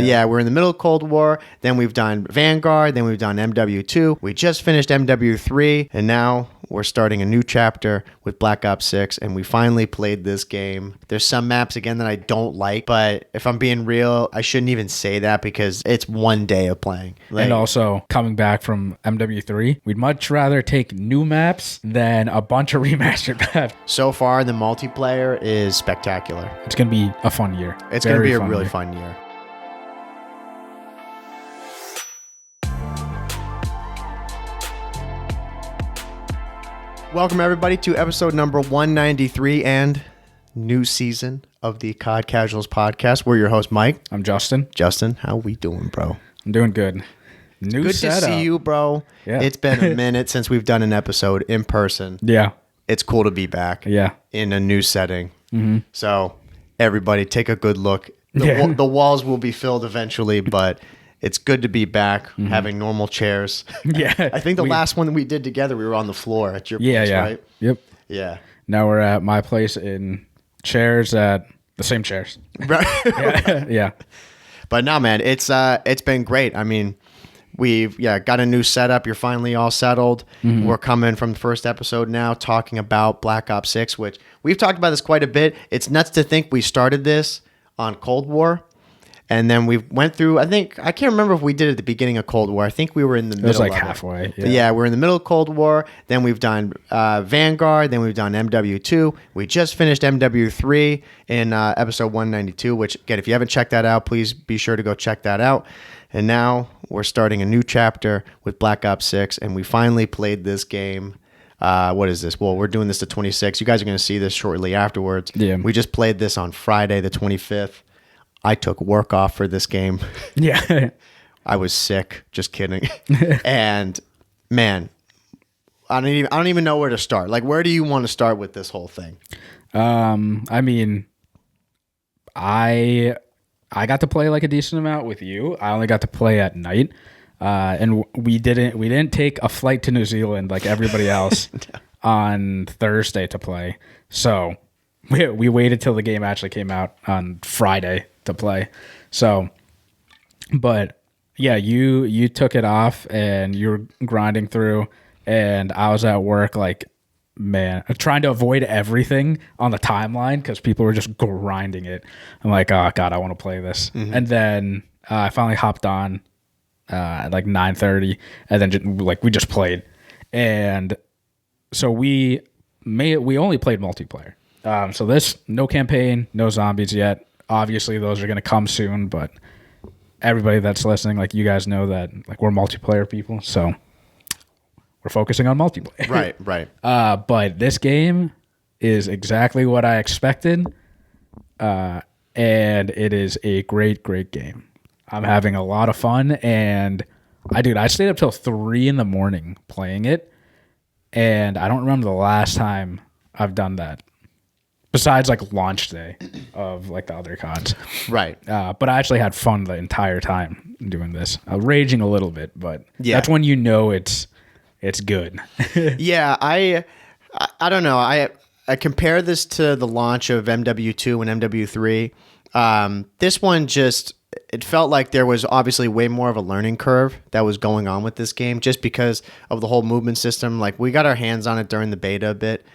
Yeah, we're in the middle of Cold War. Then we've done Vanguard. Then we've done MW2. We just finished MW3. And now we're starting a new chapter with Black Ops 6. And we finally played this game. There's some maps, again, that I don't like. But if I'm being real, I shouldn't even say that because it's one day of playing. And also, coming back from MW3, we'd much rather take new maps than a bunch of remastered maps. So far, the multiplayer is spectacular. It's going to be a fun year. It's going to be a really fun year. Welcome, everybody, to episode number 193 and new season of the COD Casuals podcast. We're your host, Mike. I'm Justin. Justin, how we doing, bro? I'm doing good. Good setup. To see you, bro. Yeah. It's been a minute since we've done an episode in person. Yeah. It's cool to be back. Yeah. In a new setting. Mm-hmm. So, everybody, take a good look. The walls will be filled eventually, but it's good to be back, having normal chairs. Yeah. I think the last one that we did together, we were on the floor at your place, right? Yep. Yeah. Now we're at my place in chairs at the same chairs. Right. Yeah. But no, man, it's been great. I mean, we've got a new setup. You're finally all settled. Mm-hmm. We're coming from the first episode now talking about Black Ops 6, which we've talked about this quite a bit. It's nuts to think we started this on Cold War. And then we went through, I can't remember if we did it at the beginning of Cold War. I think we were in the middle. It was like of halfway. Yeah, we're in the middle of Cold War. Then we've done Vanguard. Then we've done MW2. We just finished MW3 in episode 192, which, again, if you haven't checked that out, please be sure to go check that out. And now we're starting a new chapter with Black Ops 6, and we finally played this game. What is this? Well, we're doing this to 26. You guys are going to see this shortly afterwards. Yeah. We just played this on Friday, the 25th. I took work off for this game. Yeah. I was sick. Just kidding. And man, I don't even know where to start. Like, where do you want to start with this whole thing? I mean, I got to play like a decent amount with you. I only got to play at night. And we didn't take a flight to New Zealand like everybody else on Thursday to play. So we waited till the game actually came out on Friday to play. So, but yeah, you took it off and you were grinding through, and I was at work like, man, trying to avoid everything on the timeline because people were just grinding it. I'm like, oh God, I want to play this. Mm-hmm. And then I finally hopped on at like 9:30, and then we just played. And so we only played multiplayer. So this, no campaign, no zombies yet. Obviously, those are going to come soon, but everybody that's listening, like, you guys know that, like, we're multiplayer people, so we're focusing on multiplayer. Right. But this game is exactly what I expected, and it is a great, great game. I'm having a lot of fun, and I stayed up till 3 a.m. playing it, and I don't remember the last time I've done that. Besides, like, launch day of, like, the other CODs. Right. But I actually had fun the entire time doing this. I was raging a little bit, but yeah, that's when you know it's good. Yeah, I don't know. I compare this to the launch of MW2 and MW3. This one it felt like there was obviously way more of a learning curve that was going on with this game just because of the whole movement system. Like, we got our hands on it during the beta a bit.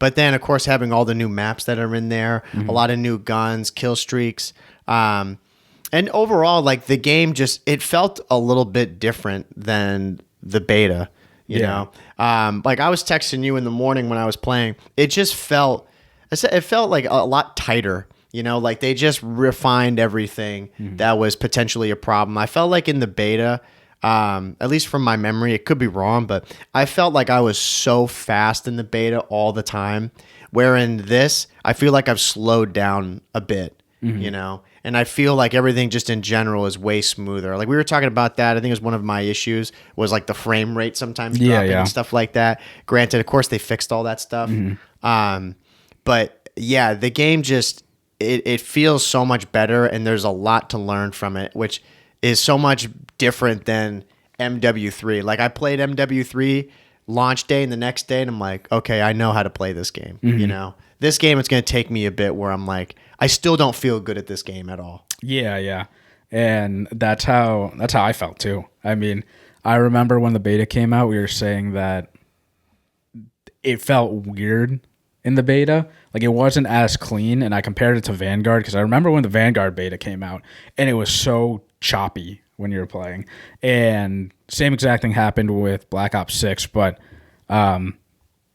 But then, of course, having all the new maps that are in there, a lot of new guns, kill streaks. And overall, like, the game it felt a little bit different than the beta, you know? Like, I was texting you in the morning when I was playing. It just felt like a lot tighter, you know? Like, they just refined everything that was potentially a problem. I felt like in the beta, at least from my memory, it could be wrong, but I felt like I was so fast in the beta all the time, where in this, I feel like I've slowed down a bit, you know, and I feel like everything just in general is way smoother. Like, we were talking about that. I think it was one of my issues was like the frame rate sometimes dropping and stuff like that. Granted, of course, they fixed all that stuff. But yeah, the game it feels so much better, and there's a lot to learn from it, which is so much different than MW3. Like, I played MW3 launch day and the next day, and I'm like, okay, I know how to play this game. You know, this game, it's going to take me a bit where I'm like, I still don't feel good at this game at all. Yeah. And that's how I felt too. I mean, I remember when the beta came out, we were saying that it felt weird in the beta. Like it wasn't as clean, and I compared it to Vanguard because I remember when the Vanguard beta came out and it was so choppy when you were playing. And same exact thing happened with Black Ops 6, but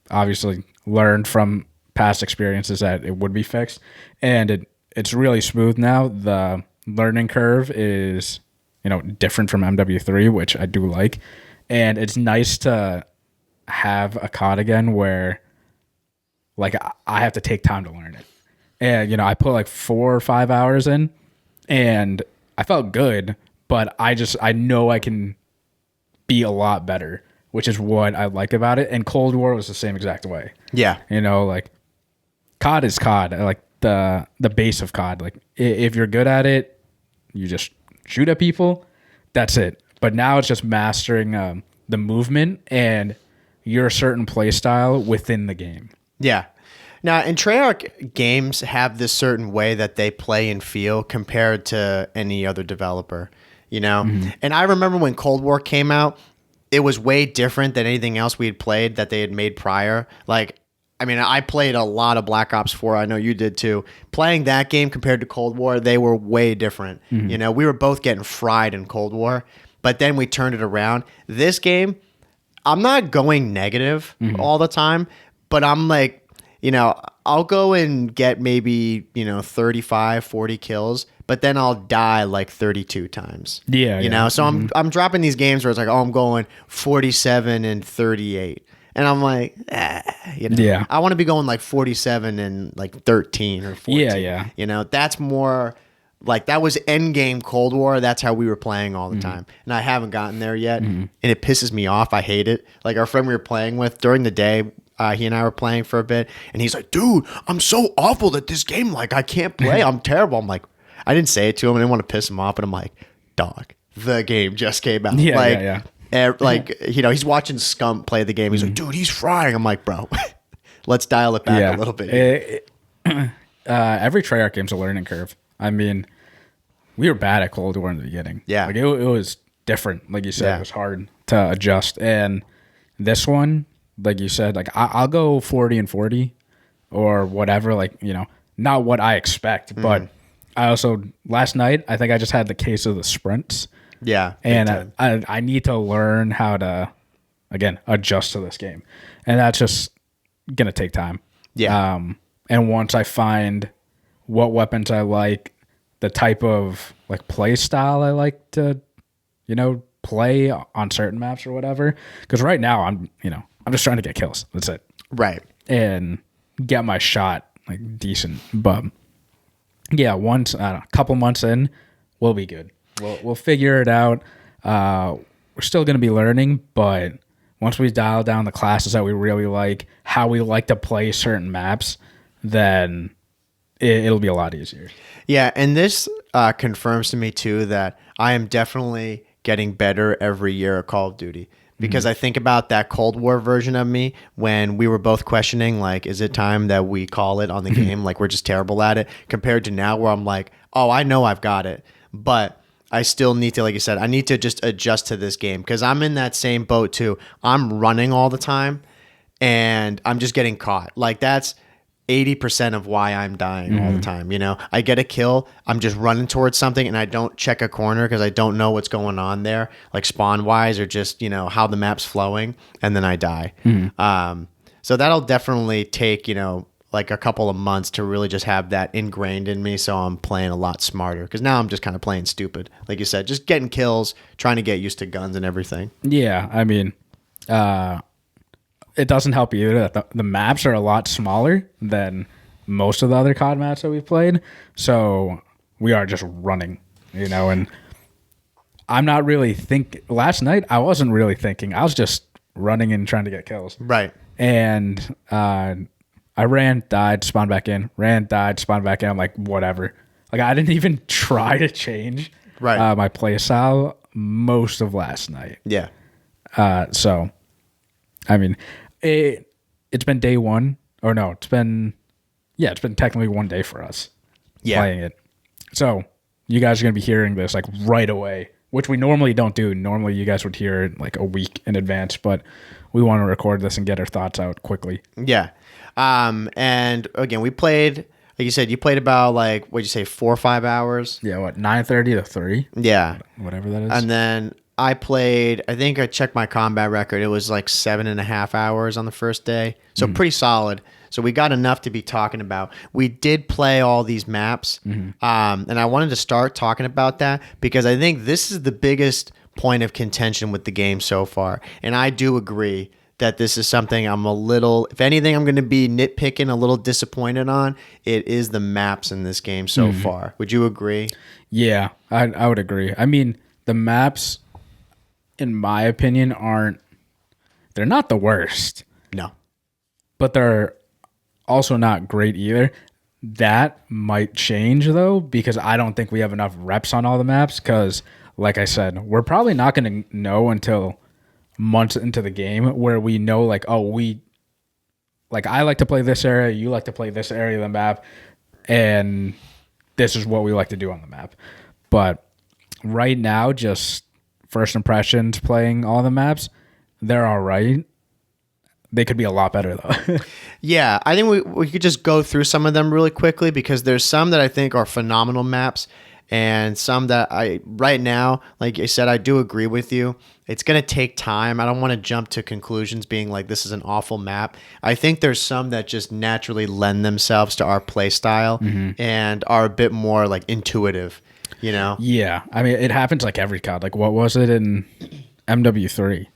obviously learned from past experiences that it would be fixed. And it's really smooth now. The learning curve is, different from MW3, which I do like. And it's nice to have a COD again where like I have to take time to learn it. And, I put like 4 or 5 hours in and I felt good, but I know I can be a lot better, which is what I like about it. And Cold War was the same exact way. Yeah. Like COD is COD. Like the base of COD. Like if you're good at it, you just shoot at people. That's it. But now it's just mastering the movement and your certain play style within the game. Yeah. Now, and Treyarch games have this certain way that they play and feel compared to any other developer, Mm-hmm. And I remember when Cold War came out, it was way different than anything else we had played that they had made prior. Like, I mean, I played a lot of Black Ops 4. I know you did too. Playing that game compared to Cold War, they were way different. Mm-hmm. We were both getting fried in Cold War, but then we turned it around. This game, I'm not going negative all the time, but I'm like, I'll go and get maybe, 35, 40 kills, but then I'll die like 32 times. Yeah. So I'm dropping these games where it's like, oh, I'm going 47 and 38. And I'm like, Yeah. I want to be going like 47 and like 13 or 14. Yeah. That's more like that was end game Cold War. That's how we were playing all the time. And I haven't gotten there yet. And it pisses me off. I hate it. Like our friend we were playing with during the day, he and I were playing for a bit, and he's like, dude, I'm so awful at this game. Like, I can't play. I'm terrible. I'm like, I didn't say it to him. I didn't want to piss him off, but I'm like, dog, the game just came out. Yeah. He's watching Scump play the game. He's like, dude, he's frying. I'm like, bro, let's dial it back a little bit. Every Treyarch game's a learning curve. I mean, we were bad at Cold War in the beginning. Yeah. Like, it was different. Like you said, it was hard to adjust. And this one, like you said, like I'll go 40 and 40 or whatever, like, not what I expect, but I also, last night, I think I just had the case of the sprints. Yeah. And I need to learn how to, again, adjust to this game. And that's just going to take time. Yeah. And once I find what weapons I like, the type of like play style I like to, play on certain maps or whatever. Because right now I'm just trying to get kills. That's it. Right. And get my shot like decent. But yeah, once, I don't know, a couple months in, we'll be good. We'll figure it out. We're still going to be learning, but once we dial down the classes that we really like, how we like to play certain maps, then it'll be a lot easier. Yeah, and this confirms to me too that I am definitely getting better every year at Call of Duty. Because I think about that Cold War version of me when we were both questioning, like, is it time that we call it on the game? Like, we're just terrible at it. Compared to now where I'm like, oh, I know I've got it. But I still need to, like you said, I need to just adjust to this game. Because I'm in that same boat too. I'm running all the time and I'm just getting caught. Like, that's 80% of why I'm dying all the time. I get a kill, I'm just running towards something and I don't check a corner because I don't know what's going on there, like spawn wise or just, how the map's flowing, and then I die. So that'll definitely take, like a couple of months to really just have that ingrained in me. So I'm playing a lot smarter because now I'm just kind of playing stupid. Like you said, just getting kills, trying to get used to guns and everything. Yeah. I mean, it doesn't help either that the maps are a lot smaller than most of the other COD maps that we've played. So we are just running, and I'm not really last night, I wasn't really thinking. I was just running and trying to get kills. Right. And I ran, died, spawned back in, ran, died, spawned back in. I'm like, whatever. Like, I didn't even try to change my play style most of last night. Yeah. So, I mean, it's been day one. Or no, it's been technically one day for us. playing it. So you guys are going to be hearing this like right away, which we normally don't do. Normally you guys would hear it like a week in advance, but we want to record this and get our thoughts out quickly. Yeah. And again, we played, like you said, you played about like, what'd you say, 4 or 5 hours? Yeah, what, 9:30 to 3? Yeah. Whatever that is. And then I played, I think I checked my combat record. It was like 7.5 hours on the first day. So pretty solid. So we got enough to be talking about. We did play all these maps. And I wanted to start talking about that because I think this is the biggest point of contention with the game so far. And I do agree that this is something I'm a little, if anything, I'm going to be nitpicking, a little disappointed on. It is the maps in this game so far. Would you agree? Yeah, I would agree. I mean, the maps, in my opinion, they're not the worst, No. but they're also not great either. That might change though, because I don't think we have enough reps on all the maps. Because, like I said, we're probably not going to know until months into the game where we know, like, oh, I like to play this area, you like to play this area of the map, and this is what we like to do on the map. But right now, just first impressions playing all the maps, they're all right. They could be a lot better though. Yeah, I think we could just go through some of them really quickly because there's some that I think are phenomenal maps and some that right now, like I said, I do agree with you. It's going to take time. I don't want to jump to conclusions being like this is an awful map. I think there's some that just naturally lend themselves to our play style and are a bit more like intuitive, you know? Yeah, I mean, it happens like every COD. Like, what was it in MW3?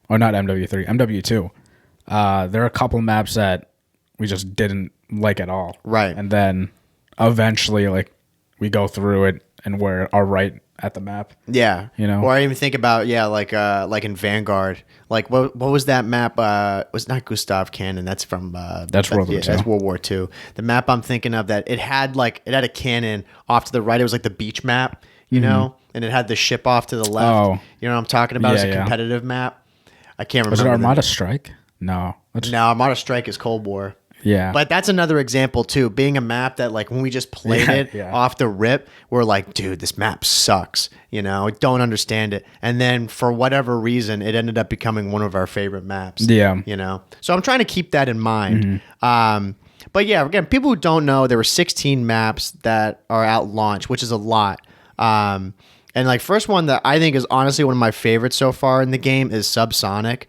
Or not MW3, MW2. There are a couple maps that we just didn't like at all. Right. And then eventually, like, we go through it and we're all right at the map. Yeah. You know? Or I even think about, like in Vanguard. Like, what was that map? Was not Gustav Cannon. That's from... That's World War II. That's World War II. The map I'm thinking of, that it had a cannon off to the right. It was like the beach map, you know? And it had the ship off to the left. Oh. You know what I'm talking about? Yeah, It's a competitive map. I can't remember. Was it Armada Strike? No. No, Armada Strike is Cold War. Yeah. But that's another example too. Being a map that, like, when we just played it off the rip, we're like, dude, this map sucks. You know, don't understand it. And then for whatever reason, it ended up becoming one of our favorite maps. Yeah. You know, so I'm trying to keep that in mind. But yeah, again, people who don't know, there were 16 maps that are at launch, which is a lot. And like, first one that I think is honestly one of my favorites so far in the game is Subsonic.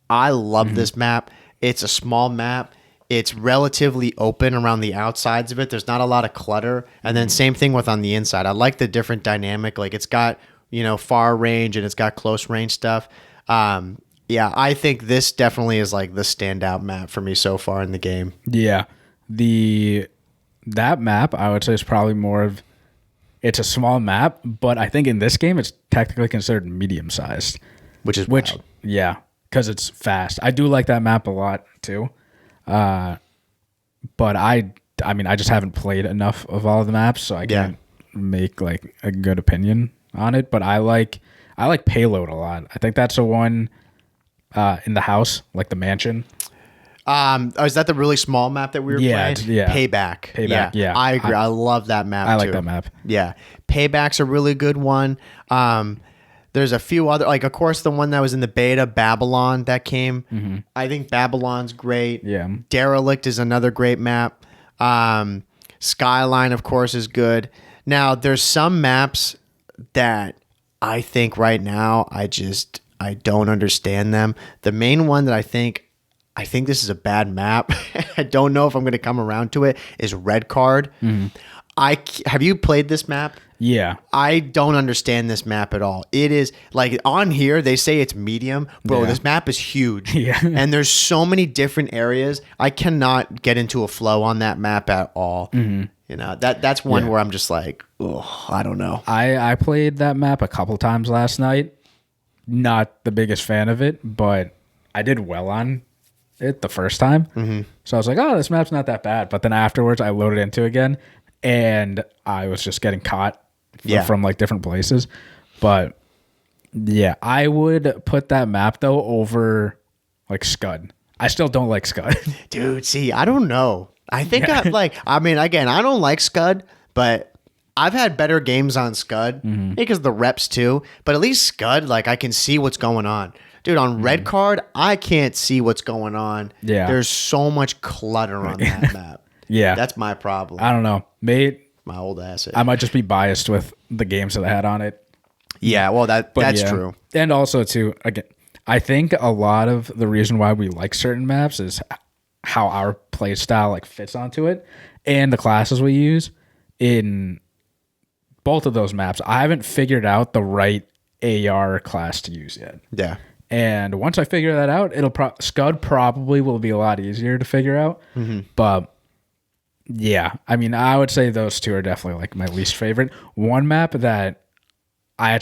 I love this map. It's a small map. It's relatively open around the outsides of it. There's not a lot of clutter. And then same thing with on the inside. I like the different dynamic. Like, it's got, you know, far range and it's got close range stuff. Yeah, I think this definitely is like the standout map for me so far in the game. Yeah. That map, I would say, is probably more of... It's a small map, but I think in this game, it's technically considered medium-sized. Which wild. Yeah, because it's fast. I do like that map a lot, too. But I mean, I just haven't played enough of all the maps, so I can't make, like, a good opinion on it. But I like Payload a lot. I think that's the one in the house, like the mansion. Is that the really small map that we were playing? Yeah. Payback. Yeah. I agree. I love that map too. I like that map. Yeah. Payback's a really good one. There's a few other, like, of course, the one that was in the beta, Babylon, that came. I think Babylon's great. Yeah. Derelict is another great map. Skyline, of course, is good. Now, there's some maps that I think right now, I don't understand them. The main one that I think this is a bad map. I don't know if I'm going to come around to it. Is Red Card. Have you played this map? Yeah. I don't understand this map at all. It is like, on here they say it's medium, bro. Yeah. This map is huge. Yeah. And there's so many different areas. I cannot get into a flow on that map at all. You know, that's one where I'm just like, oh, I don't know. I played that map a couple times last night. Not the biggest fan of it, but I did well on it the first time. So I was like, oh, this map's not that bad. But then afterwards I loaded into it again and I was just getting caught from like different places. But yeah, I would put that map though over like Scud. I still don't like Scud. Dude, see, I don't know. I think I mean, again, I don't like Scud, but I've had better games on Scud because of the reps too. But at least Scud, like I can see what's going on. Dude, on Red Card, I can't see what's going on. Yeah. There's so much clutter on that map. Yeah. That's my problem. I don't know. My old asset. I might just be biased with the games that I had on it. Yeah, well, that's true. And also, too, again, I think a lot of the reason why we like certain maps is how our play style like fits onto it and the classes we use in both of those maps. I haven't figured out the right AR class to use yet. Yeah. And once I figure that out, Scud probably will be a lot easier to figure out. But yeah, I mean, I would say those two are definitely like my least favorite. One map that I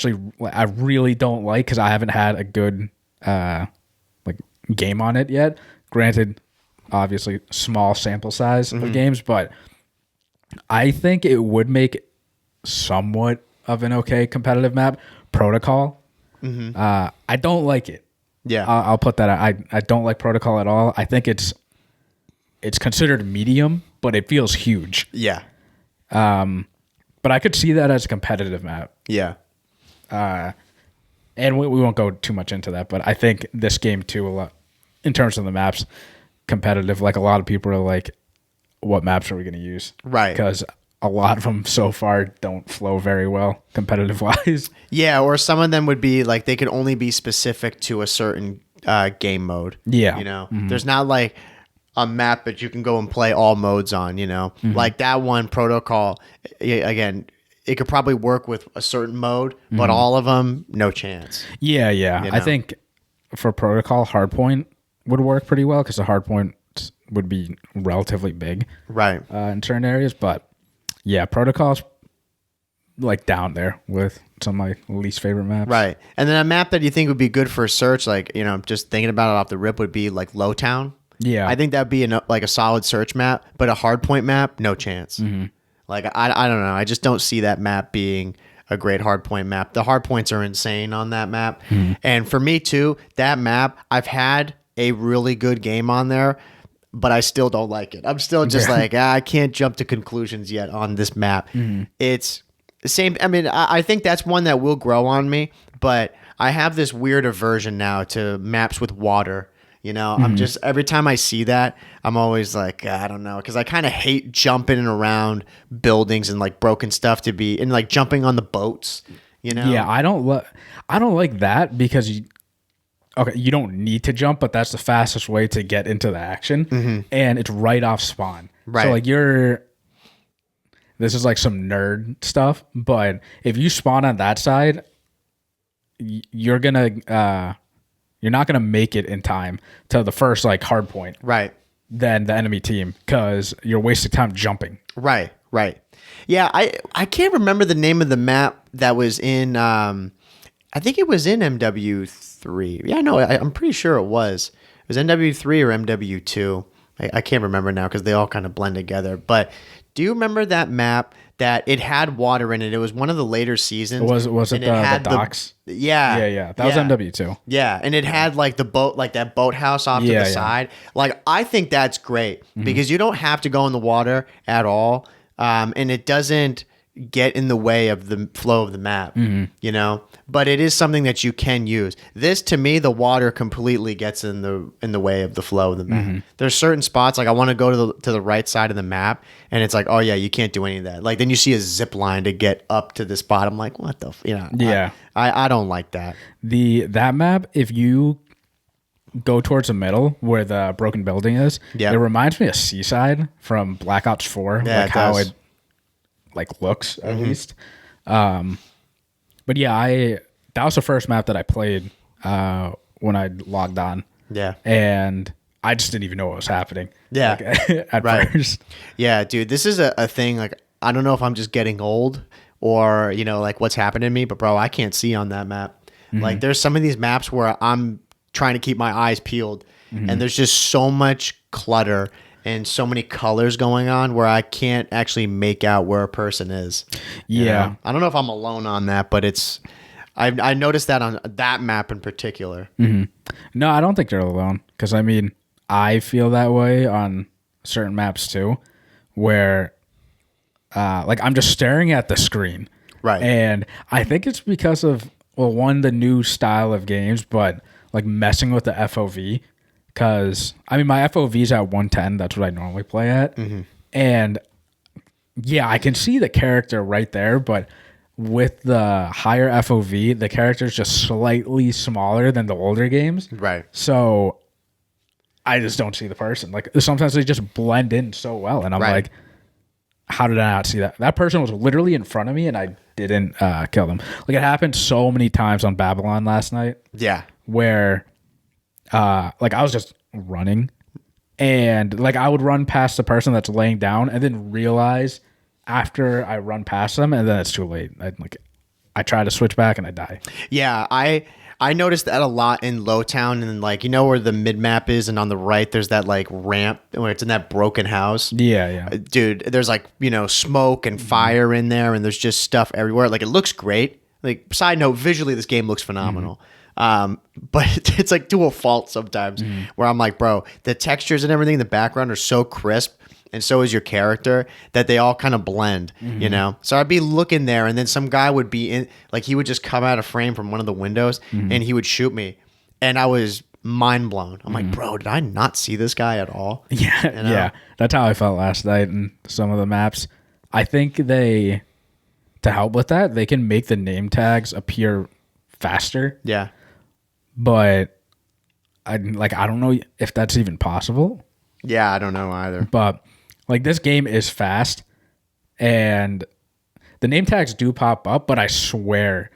really don't like because I haven't had a good like game on it yet. Granted, obviously small sample size of games, but I think it would make somewhat of an okay competitive map. Protocol. I don't like it. Yeah. I'll put that out. I don't like Protocol at all. I think it's considered medium, but it feels huge. Yeah. But I could see that as a competitive map. Yeah. And we won't go too much into that, but I think this game too, a lot in terms of the maps, competitive. Like a lot of people are like, what maps are we going to use? Right. Because a lot of them so far don't flow very well competitive wise. Yeah, or some of them would be like they could only be specific to a certain game mode. Yeah. You know, there's not like a map that you can go and play all modes on, you know, like that one Protocol. Again, it could probably work with a certain mode, but all of them, no chance. Yeah. You know? I think for Protocol, Hardpoint would work pretty well because the Hardpoint would be relatively big. Right. In certain areas, but yeah, Protocol's like down there with some of my least favorite maps. Right. And then a map that you think would be good for a search, like, you know, just thinking about it off the rip would be like Lowtown. Yeah. I think that'd be like a solid search map, but a hardpoint map, no chance. Like, I don't know. I just don't see that map being a great hardpoint map. The hardpoints are insane on that map. And for me too, that map, I've had a really good game on there, but I still don't like it. I'm still just like, I can't jump to conclusions yet on this map. It's the same. I mean, I think that's one that will grow on me, but I have this weird aversion now to maps with water. You know, I'm just, every time I see that, I'm always like, I don't know, because I kind of hate jumping around buildings and like broken stuff and like jumping on the boats, you know? Yeah, I don't like that because you don't need to jump, but that's the fastest way to get into the action, and it's right off spawn. Right. So like this is like some nerd stuff, but if you spawn on that side, you're not gonna make it in time to the first like hard point. Right. Then the enemy team because you're wasting time jumping. Right. Yeah, I can't remember the name of the map that was in. I think it was in MW3. Yeah, no, I'm pretty sure it was. It was MW3 or MW2. I can't remember now because they all kind of blend together. But do you remember that map that it had water in it? It was one of the later seasons. Was it the docks? Yeah. That was MW2. Yeah, and it had like the boat, like that boathouse off to the side. Like, I think that's great because you don't have to go in the water at all, and it doesn't get in the way of the flow of the map, you know, but it is something that you can use. This, to me, the water completely gets in the way of the flow of the map. There's certain spots, like I want to go to the right side of the map, and it's like, oh yeah, you can't do any of that. Like, then you see a zip line to get up to this spot. I'm like, what the, Yeah. I don't like that. That map, if you go towards the middle where the broken building is, it reminds me of Seaside from Black Ops 4, Yeah, like how it like looks at least. But yeah, that was the first map that I played when I logged on. Yeah. And I just didn't even know what was happening. Yeah. Like, at first. Yeah, dude, this is a thing. Like, I don't know if I'm just getting old or, you know, like what's happened to me, but bro, I can't see on that map. Like, there's some of these maps where I'm trying to keep my eyes peeled and there's just so much clutter and so many colors going on where I can't actually make out where a person is. Yeah. You know? I don't know if I'm alone on that, but I noticed that on that map in particular. No, I don't think you're alone. Because I mean, I feel that way on certain maps too, where like I'm just staring at the screen. Right. And I think it's because of, well, one, the new style of games, but like messing with the FOV. Because, I mean, my FOV is at 110. That's what I normally play at. And yeah, I can see the character right there, but with the higher FOV, the character is just slightly smaller than the older games. Right. So I just don't see the person. Like sometimes they just blend in so well. And I'm like, how did I not see that? That person was literally in front of me and I didn't kill them. Like it happened so many times on Babylon last night. Yeah. Where like I was just running and like I would run past the person that's laying down and then realize after I run past them and then it's too late. I try to switch back and I die. Yeah, I noticed that a lot in Lowtown, and like where the mid map is, and on the right there's that like ramp when it's in that broken house. Yeah. Dude, there's like smoke and fire in there, and there's just stuff everywhere. Like it looks great. Like side note, visually this game looks phenomenal. But it's like to a fault sometimes where I'm like, bro, the textures and everything in the background are so crisp. And so is your character that they all kind of blend, So I'd be looking there and then some guy would be in, like he would just come out of frame from one of the windows and he would shoot me. And I was mind blown. I'm like, bro, did I not see this guy at all? Yeah. Yeah. That's how I felt last night in some of the maps. I think to help with that, they can make the name tags appear faster. Yeah. But I don't know if that's even possible. Yeah, I don't know either. But like this game is fast and the name tags do pop up, but I swear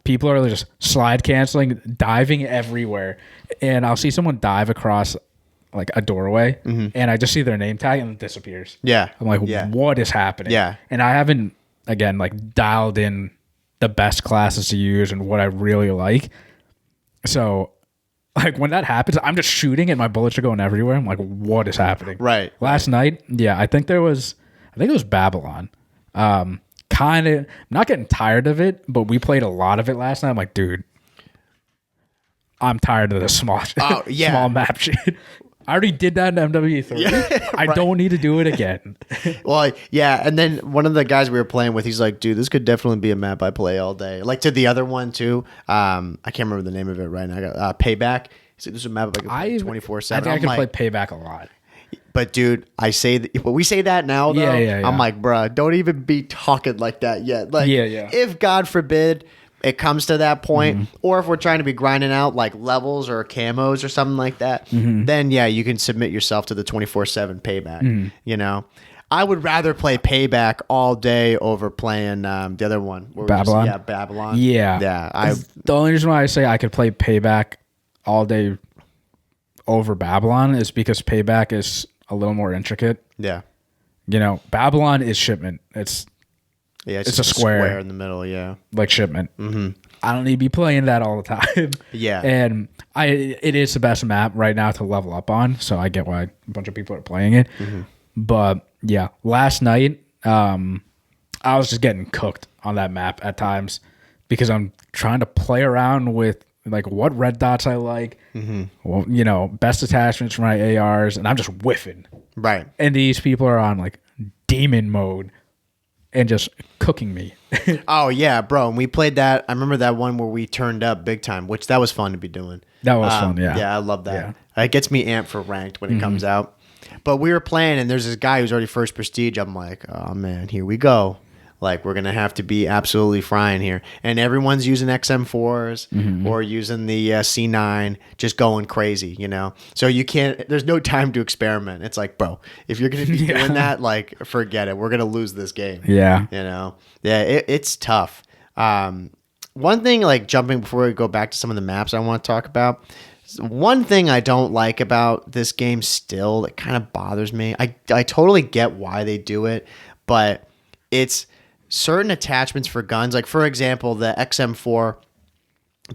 people are just slide canceling, diving everywhere. And I'll see someone dive across like a doorway and I just see their name tag and it disappears. Yeah. I'm like, what is happening? Yeah. And I haven't, again, like dialed in the best classes to use and what I really like. So like when that happens, I'm just shooting and my bullets are going everywhere. I'm like, what is happening? Right. Last night, I think it was Babylon. Kind of not getting tired of it, but we played a lot of it last night. I'm like, dude, I'm tired of this small small map shit. I already did that in MW3. Yeah, I don't need to do it again. Well, yeah, and then one of the guys we were playing with, he's like, dude, this could definitely be a map I play all day. Like to the other one too. I can't remember the name of it right now. I got Payback. He's like, this is a map I can play 24/7. I think I can play Payback a lot. But dude, but we say that now though. Yeah. I'm like, bruh, don't even be talking like that yet. Like, if God forbid it comes to that point, or if we're trying to be grinding out like levels or camos or something like that, then yeah, you can submit yourself to the 24/7 Payback. I would rather play Payback all day over playing the other one. Babylon? Babylon. Yeah. The only reason why I say I could play Payback all day over Babylon is because Payback is a little more intricate. Yeah. Babylon is shipment. It's it's a square in the middle. Yeah. Like shipment. I don't need to be playing that all the time. Yeah. And it is the best map right now to level up on. So I get why a bunch of people are playing it. But yeah, last night, I was just getting cooked on that map at times because I'm trying to play around with like what red dots I like, well, best attachments for my ARs, and I'm just whiffing. Right. And these people are on like demon mode and just cooking me. Oh yeah, bro. And we played that. I remember that one where we turned up big time, which that was fun to be doing. That was fun. Yeah. Yeah, I love that. Yeah. It gets me amped for ranked when it comes out. But we were playing, and there's this guy who's already first prestige. I'm like, oh man, here we go. Like, we're going to have to be absolutely frying here. And everyone's using XM4s or using the C9, just going crazy, So you can't, there's no time to experiment. It's like, bro, if you're going to be doing that, like, forget it. We're going to lose this game. Yeah. Yeah, it's tough. One thing, like, jumping before we go back to some of the maps I want to talk about, one thing I don't like about this game still that kind of bothers me, I totally get why they do it, but it's certain attachments for guns. Like, for example, the XM4,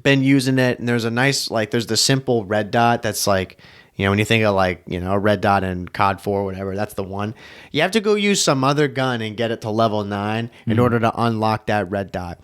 been using it, and there's a nice, like, there's the simple red dot that's like, when you think of like, a red dot in COD 4, whatever, that's the one. You have to go use some other gun and get it to level 9 in order to unlock that red dot.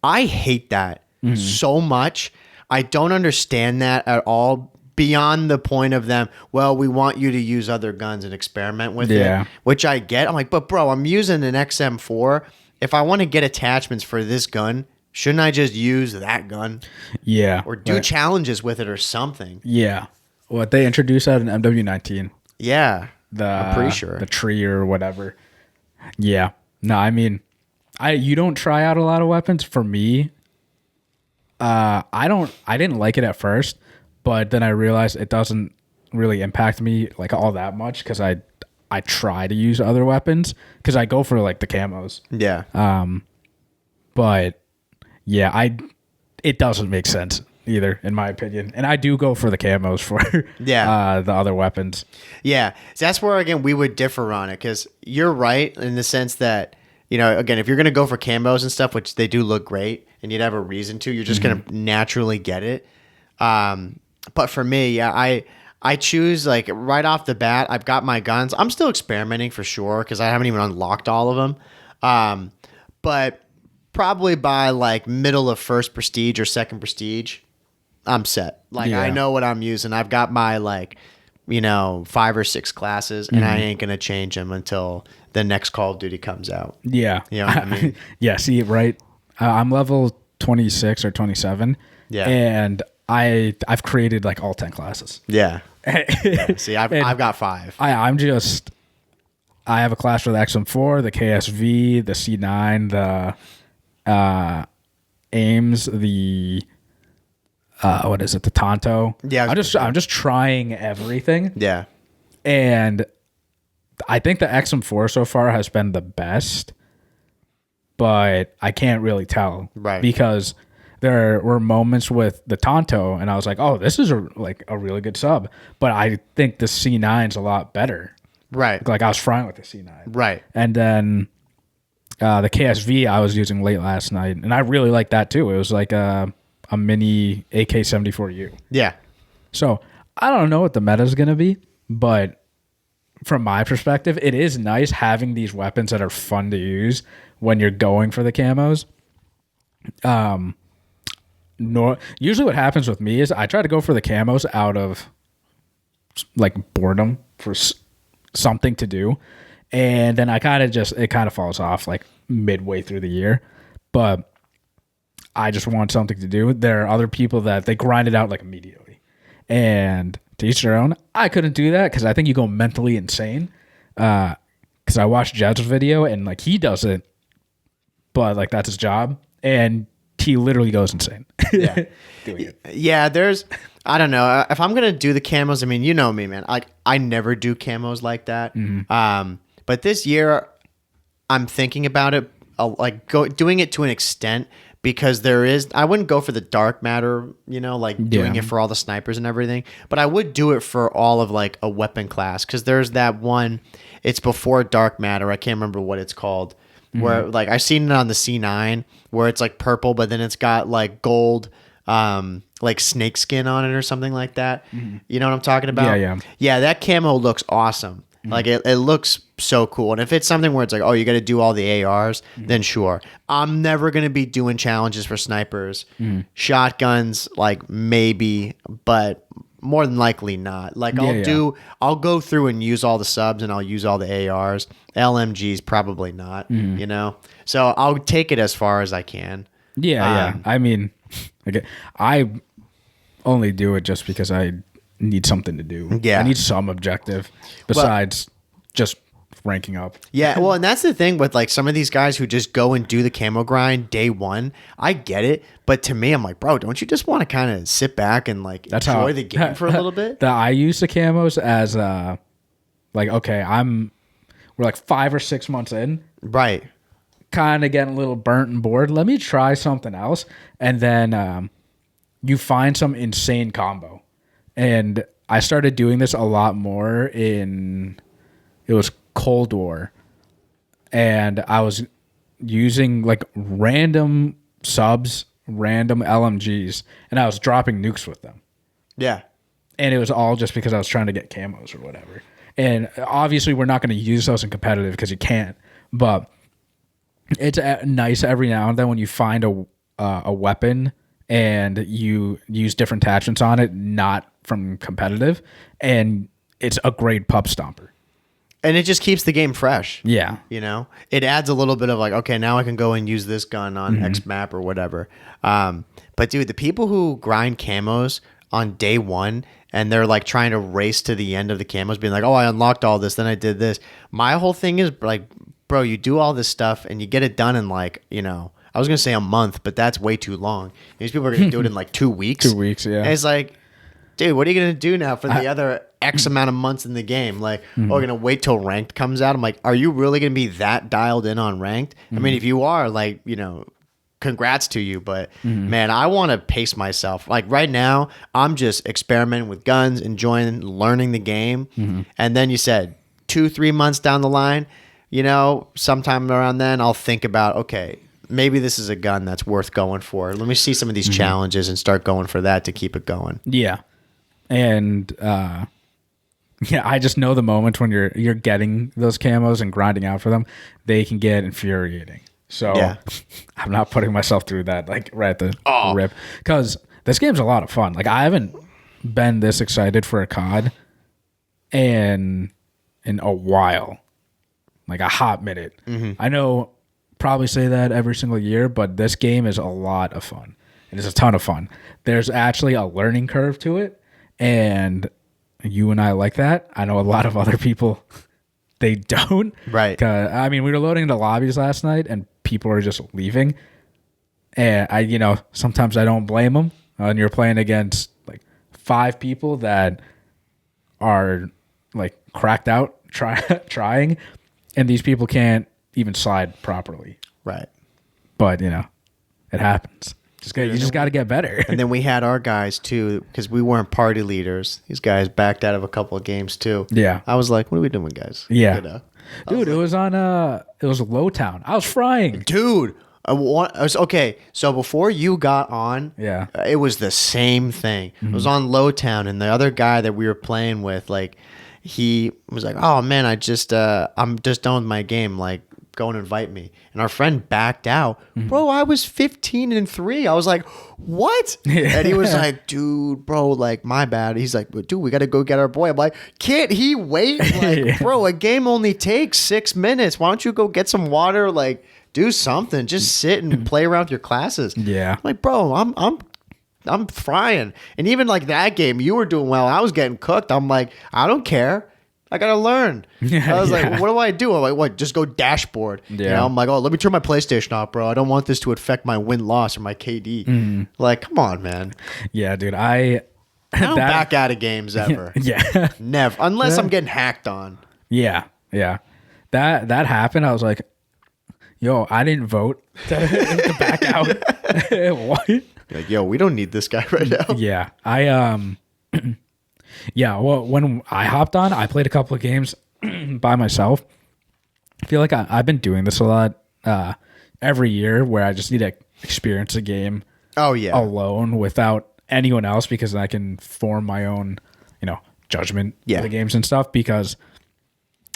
I hate that so much. I don't understand that at all, beyond the point of them, well, we want you to use other guns and experiment with it, which I get. I'm like, but bro, I'm using an XM4. If I want to get attachments for this gun, shouldn't I just use that gun? Yeah. Or do challenges with it or something. Yeah. What they introduced out in MW19. Yeah. I'm pretty sure. The tree or whatever. Yeah. No, I mean, you don't try out a lot of weapons. For me, I didn't like it at first, but then I realized it doesn't really impact me like all that much because I try to use other weapons because I go for like the camos. Yeah. But yeah, it doesn't make sense either, in my opinion. And I do go for the camos for the other weapons. Yeah. So that's where, again, we would differ on it because you're right in the sense that, you know, again, if you're going to go for camos and stuff, which they do look great and you'd have a reason to, you're just going to naturally get it. But for me, yeah, I choose like right off the bat, I've got my guns. I'm still experimenting for sure because I haven't even unlocked all of them. But probably by like middle of first prestige or second prestige, I'm set. Like I know what I'm using. I've got my like, you know, 5 or 6 classes and I ain't going to change them until the next Call of Duty comes out. Yeah. You know what I mean? Yeah. See, right. I'm level 26 or 27. Yeah. And I've created like all 10 classes. Yeah. See, I've got 5. I have a class for the XM4, the KSV, the C9, the Ames, the what is it, the Tonto. Yeah. I'm just trying everything. Yeah. And I think the XM4 so far has been the best, but I can't really tell. Right. Because there were moments with the Tonto and I was like, oh, this is a really good sub. But I think the C9's a lot better. Right. Like I was frying with the C9. Right. And then the KSV I was using late last night, and I really like that too. It was like a mini AK-74U. Yeah. So I don't know what the meta is going to be, but from my perspective, it is nice having these weapons that are fun to use when you're going for the camos. Usually what happens with me is I try to go for the camos out of like boredom for something to do. And then it kind of falls off like midway through the year, but I just want something to do. There are other people that they grind it out like immediately, and to each their own. I couldn't do that because I think you go mentally insane. Because I watched Jed's video and like he does it, but like that's his job, and he literally goes insane. Yeah, doing it. Yeah. I don't know if I'm gonna do the camos. I mean, you know me, man. I never do camos like that. Mm-hmm. But this year, I'm thinking about it, doing it to an extent. Because I wouldn't go for the dark matter, you know, like doing it for all the snipers and everything. But I would do it for all of like a weapon class. Because there's that one, it's before dark matter. I can't remember what it's called. Where like I've seen it on the C9 where it's like purple, but then it's got like gold, like snake skin on it or something like that. You know what I'm talking about? Yeah, that camo looks awesome. Like it looks so cool. And if it's something where it's like, oh, you got to do all the ARs, then sure. I'm never going to be doing challenges for snipers. Shotguns, like maybe, but more than likely not. Like I'll go through and use all the subs and I'll use all the ARs. LMGs, probably not, you know? So I'll take it as far as I can. Yeah. I mean, I only do it just because I need something to do. Yeah. I need some objective besides just ranking up. Yeah, well, and that's the thing with like some of these guys who just go and do the camo grind day one. I get it, but to me, I'm like, bro, don't you just want to kind of sit back and like enjoy the game for a little bit? I use the camos as like, okay, we're like 5 or 6 months in. Right. Kind of getting a little burnt and bored. Let me try something else. And then you find some insane combo. And I started doing this a lot more it was Cold War. And I was using like random subs, random LMGs, and I was dropping nukes with them. Yeah. And it was all just because I was trying to get camos or whatever. And obviously we're not going to use those in competitive because you can't. But it's nice every now and then when you find a weapon and you use different attachments on it, not from competitive, and it's a great pub stomper. And it just keeps the game fresh. Yeah. You know, it adds a little bit of like, okay, now I can go and use this gun on X map or whatever. But dude, the people who grind camos on day one and they're like trying to race to the end of the camos, being like, oh, I unlocked all this, then I did this. My whole thing is like, bro, you do all this stuff and you get it done in like, you know, I was going to say a month, but that's way too long. These people are going to do it in like 2 weeks. 2 weeks, yeah. And it's like, dude, what are you going to do now for the other X amount of months in the game? Like, oh, we're going to wait till ranked comes out. I'm like, are you really going to be that dialed in on ranked? I mean, if you are, like, you know, congrats to you. But, man, I want to pace myself. Like, right now, I'm just experimenting with guns, enjoying learning the game. And then you said 2-3 months down the line, you know, sometime around then, I'll think about, okay, maybe this is a gun that's worth going for. Let me see some of these challenges and start going for that to keep it going. Yeah. And yeah, I just know the moment when you're getting those camos and grinding out for them, they can get infuriating. So I'm not putting myself through that like right at the rip, because this game's a lot of fun. Like, I haven't been this excited for a COD in a while, like a hot minute. I know probably say that every single year, but this game is a lot of fun. It is a ton of fun. There's actually a learning curve to it, and you and I like that. I know a lot of other people, they don't. Right. I mean, we were loading into lobbies last night, and people are just leaving. And I, you know, sometimes I don't blame them. And you're playing against like 5 people that are like cracked out trying, and these people can't even slide properly. Right. But, you know, it happens. You just got to get better. And then we had our guys too, because we weren't party leaders. These guys backed out of a couple of games too. Yeah. I was like, what are we doing, guys? Yeah. You know? Dude, it was on it was Lowtown. I was frying. Dude, I was okay. So before you got on, it was the same thing. It was on Lowtown, and the other guy that we were playing with, like, he was like, "Oh man, I'm just done with my game. Like, go and invite me." And our friend backed out. Bro, I was 15-3. I was like, what? And he was like, dude, bro, like, my bad. He's like, dude, we got to go get our boy. I'm like, can't he wait? Like, bro, a game only takes 6 minutes. Why don't you go get some water? Like, do something. Just sit and play around with your classes. Yeah. I'm like, bro, I'm frying. And even like that game, you were doing well. I was getting cooked. I'm like, I don't care. I gotta learn. I was like, what do I do? I'm like, what? Just go dashboard. Yeah. You know, I'm like, oh, let me turn my PlayStation off, bro. I don't want this to affect my win-loss or my KD. Like, come on, man. Yeah, dude. I don't back out of games ever. Yeah. Never. Unless I'm getting hacked on. Yeah. Yeah. That happened. I was like, yo, I didn't vote to back out. What? Like, yo, we don't need this guy right now. Yeah. Yeah, well, when I hopped on, I played a couple of games by myself. I feel like I've been doing this a lot every year, where I just need to experience a game alone without anyone else, because I can form my own, you know, judgment of the games and stuff. Because,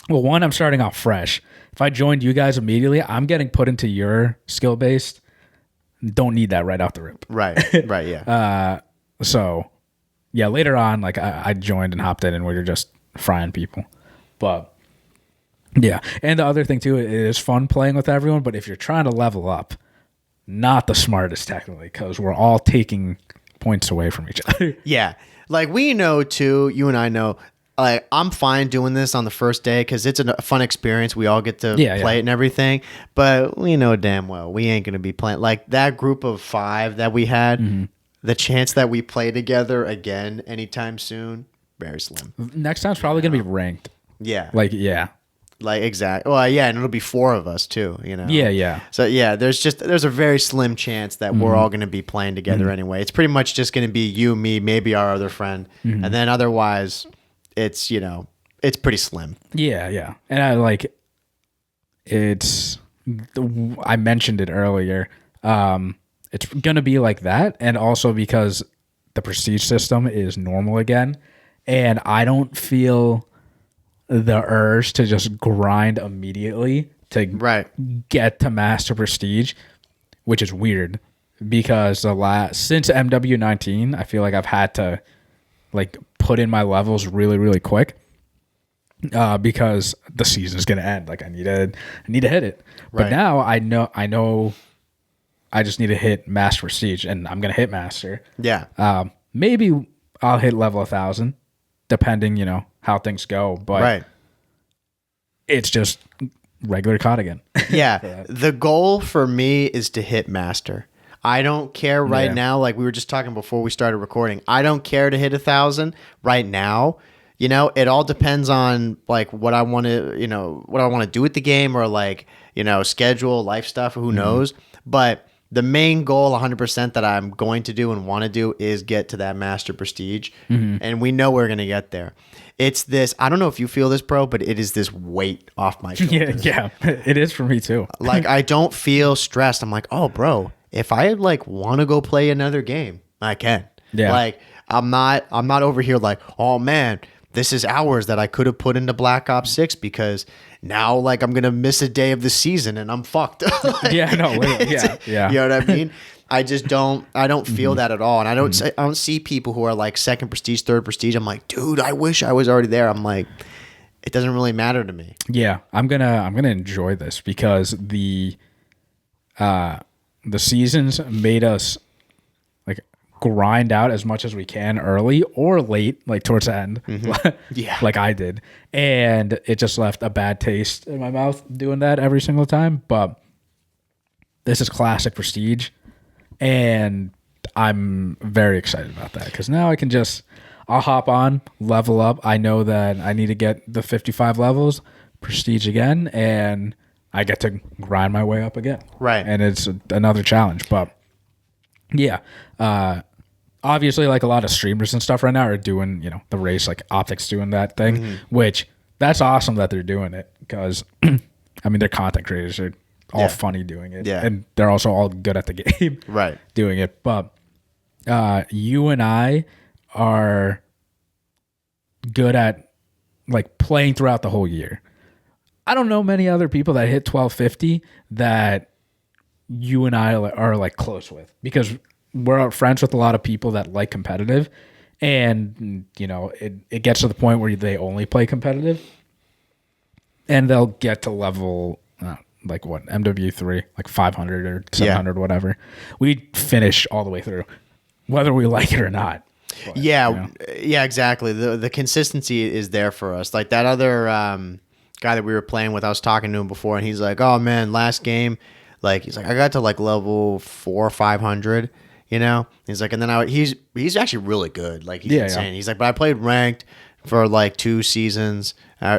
well, one, I'm starting off fresh. If I joined you guys immediately, I'm getting put into your skill-based. Don't need that right off the rip. Right, yeah. So... yeah, later on, like, I joined and hopped in, and we were just frying people. But, yeah. And the other thing, too, it is fun playing with everyone, but if you're trying to level up, not the smartest, technically, because we're all taking points away from each other. Yeah. Like, we know, too, you and I know, like, I'm fine doing this on the first day because it's a fun experience. We all get to play it and everything. But we know damn well we ain't going to be playing. Like, that group of 5 that we had... the chance that we play together again anytime soon, very slim. Next time's probably going to be ranked. Yeah. Like, yeah. Like, exactly. Well, yeah, and it'll be 4 of us, too, you know? Yeah, yeah. So, yeah, there's a very slim chance that we're all going to be playing together anyway. It's pretty much just going to be you, me, maybe our other friend. And then otherwise, it's, you know, it's pretty slim. Yeah, yeah. And I I mentioned it earlier. It's going to be like that, and also because the prestige system is normal again, and I don't feel the urge to just grind immediately to get to master prestige, which is weird because since MW19, I feel like I've had to like put in my levels really, really quick. Because the season's gonna end. Like I need to hit it. But Right. now I know I just need to hit Master Prestige, and I'm gonna hit Master. Yeah. Maybe I'll hit level 1,000, depending, how things go. But Right. it's just regular COD again. Yeah. The goal for me is to hit Master. I don't care right now. Like we were just talking before we started recording. I don't care to hit 1,000 right now. It all depends on like what I want to, what I want to do with the game or like, schedule, life stuff, who knows. But the main goal 100% that I'm going to do and want to do is get to that Master Prestige. And we know we're going to get there. It's this, I don't know if you feel this, bro, but it is this weight off my shoulders. Yeah, it is for me too. Like I don't feel stressed. I'm like, oh, bro, if I like want to go play another game, I can. Yeah. Like I'm not over here like, oh man, this is hours that I could have put into Black Ops 6 because now like I'm going to miss a day of the season and I'm fucked. Like, Yeah, no, yeah. You know what I mean? I don't feel that at all. And I don't see people who are like second prestige, third prestige. I'm like, dude, I wish I was already there. I'm like, it doesn't really matter to me. Yeah, I'm gonna enjoy this because the seasons made us like grind out as much as we can early or late, like towards the end. Yeah. Like I did. And it just left a bad taste in my mouth doing that every single time. But this is classic Prestige. And I'm very excited about that because now I'll hop on, level up. I know that I need to get the 55 levels, Prestige again, and I get to grind my way up again. Right. And it's another challenge. But yeah, obviously, like a lot of streamers and stuff right now are doing, the race, like Optics doing that thing, which that's awesome that they're doing it because, I mean, they're content creators. They're all funny doing it. Yeah. And they're also all good at the game Right. doing it. But you and I are good at like playing throughout the whole year. I don't know many other people that hit 1250 that you and I are like close with because we're friends with a lot of people that like competitive, and it gets to the point where they only play competitive, and they'll get to level like what MW3 like 500 or 700 whatever. We finish all the way through, whether we like it or not. But, yeah, exactly. The consistency is there for us. Like that other guy that we were playing with, I was talking to him before, and he's like, "Oh man, last game, like he's like I got to like level 400 or 500." He's like, and then he's actually really good. Like he's insane. Yeah. He's like, but I played ranked for like 2 seasons,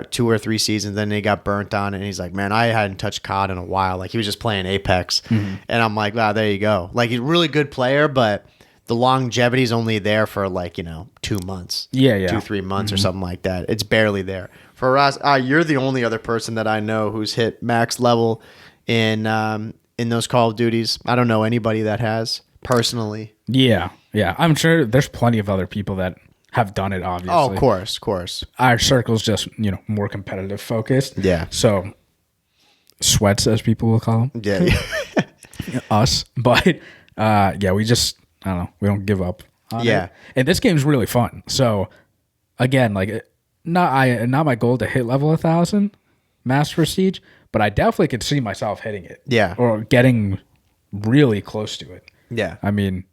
2 or 3 seasons. Then he got burnt on it. And he's like, man, I hadn't touched COD in a while. Like he was just playing Apex. And I'm like, wow, there you go. Like he's a really good player, but the longevity is only there for like, 2 months. 2-3 months or something like that. It's barely there. For us, you're the only other person that I know who's hit max level in those Call of Duties. I don't know anybody that has. Personally. Yeah. I'm sure there's plenty of other people that have done it, obviously. Oh, of course. Our circle's just, more competitive focused. Yeah. So, sweats, as people will call them. Yeah. Us. But, we just, I don't know, we don't give up on it. And this game's really fun. So, again, like, not my goal to hit level 1,000, Master Prestige, but I definitely could see myself hitting it. Yeah. Or getting really close to it. Yeah. I mean,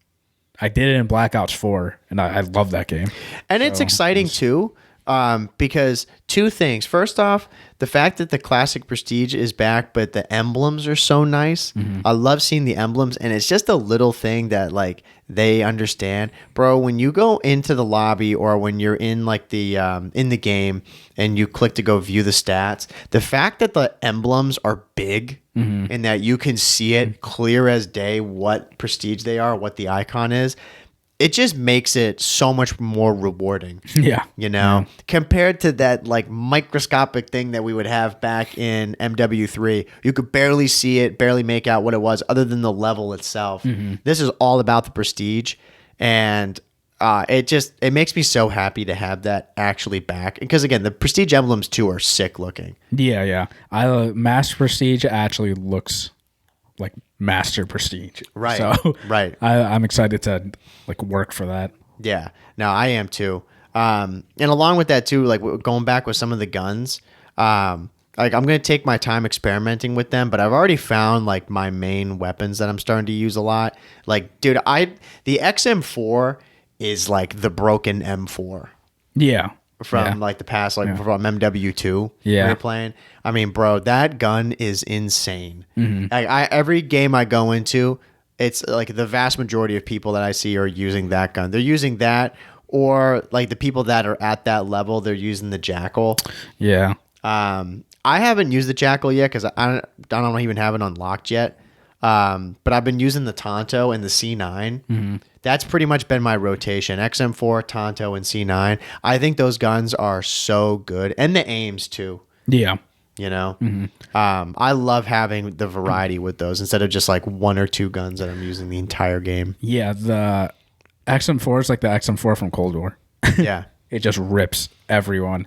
I did it in Black Ops 4, and I love that game. And it's exciting, too, because 2 things. First off, the fact that the Classic Prestige is back, but the emblems are so nice. I love seeing the emblems, and it's just a little thing that, like, they understand. Bro, when you go into the lobby or when you're in, like, in the game and you click to go view the stats, the fact that the emblems are big and that you can see it clear as day what prestige they are, what the icon is, it just makes it so much more rewarding. Yeah. Compared to that like microscopic thing that we would have back in MW3. You could barely see it, barely make out what it was other than the level itself. This is all about the prestige, and it makes me so happy to have that actually back. Because again, the prestige emblems too are sick looking. Yeah. Master Prestige actually looks like Master Prestige. Right. So right. I'm excited to like work for that. Yeah. No, I am too. And along with that too, like going back with some of the guns, like I'm gonna take my time experimenting with them, but I've already found like my main weapons that I'm starting to use a lot. Like, dude, the XM4 is like the broken M4 Yeah. from like the past, like from MW2. Yeah. We were playing. I mean, bro, that gun is insane. Like every game I go into, it's like the vast majority of people that I see are using that gun. They're using that, or like the people that are at that level, they're using the Jackal. Yeah. I haven't used the Jackal yet because I don't even have it unlocked yet. But I've been using the Tonto and the C9. That's pretty much been my rotation. XM4, Tonto, and C9. I think those guns are so good. And the aims too. Yeah. You know? I love having the variety with those instead of just like one or two guns that I'm using the entire game. Yeah. The XM4 is like the XM4 from Cold War. Yeah. It just rips everyone.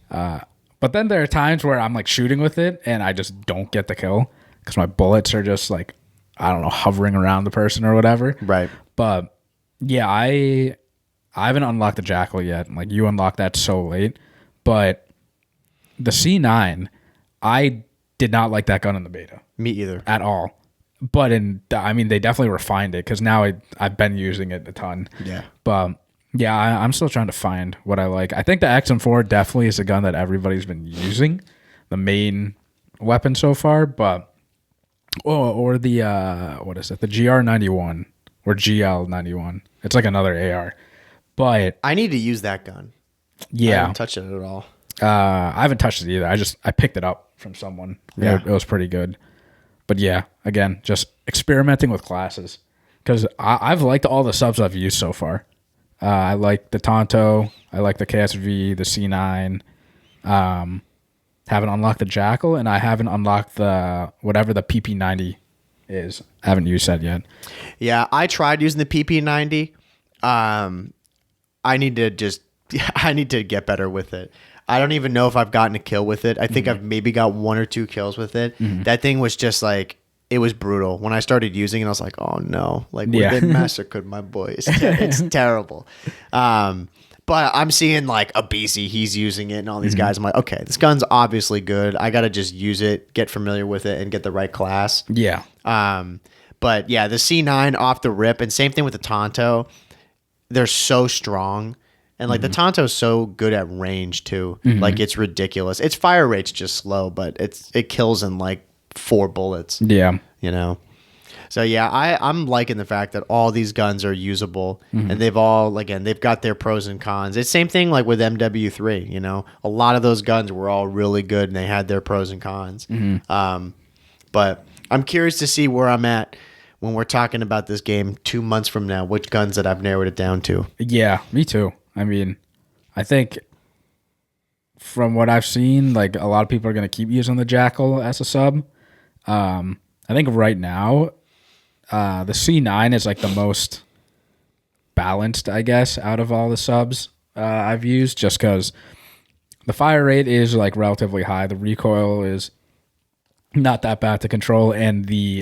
But then there are times where I'm like shooting with it and I just don't get the kill because my bullets are just like, I don't know, hovering around the person or whatever. Right. But yeah, I haven't unlocked the Jackal yet. Like you unlocked that so late. But the C9, I did not like that gun in the beta. Me either. At all. But I mean, they definitely refined it because now I've been using it a ton. Yeah. But yeah, I'm still trying to find what I like. I think the XM4 definitely is a gun that everybody's been using, the main weapon so far. But or the what is it? The GR91 or GL91. It's like another AR. But I need to use that gun. I yeah, haven't touched it at all. I haven't touched it either. I picked it up from someone. Yeah. It was pretty good. But yeah, again, just experimenting with classes because I've liked all the subs I've used so far. I like the Tonto. I like the KSV, the C9. Haven't unlocked the Jackal, and I haven't unlocked the whatever the PP90 is. I haven't used that yet. Yeah, I tried using the PP90. I need to get better with it. I don't even know if I've gotten a kill with it. I think I've maybe got 1 or 2 kills with it. That thing was just like, it was brutal. When I started using it, I was like, oh no, like we did massacred my boys. It's terrible. But I'm seeing like a BC, he's using it and all these guys. I'm like, okay, this gun's obviously good. I got to just use it, get familiar with it, and get the right class. Yeah. But yeah, the C9 off the rip, and same thing with the Tonto. They're so strong. And like the Tonto's so good at range too. Like it's ridiculous. Its fire rate's just slow, but it kills in like 4 bullets. Yeah. You know? So yeah, I'm liking the fact that all these guns are usable and they've all, again, they've got their pros and cons. It's same thing like with MW3, you know? A lot of those guns were all really good and they had their pros and cons. But I'm curious to see where I'm at when we're talking about this game 2 months from now, which guns that I've narrowed it down to. Yeah, me too. I mean, I think from what I've seen, like a lot of people are going to keep using the Jackal as a sub. I think right now, the C9 is like the most balanced, I guess, out of all the subs I've used, just because the fire rate is like relatively high. The recoil is not that bad to control, and the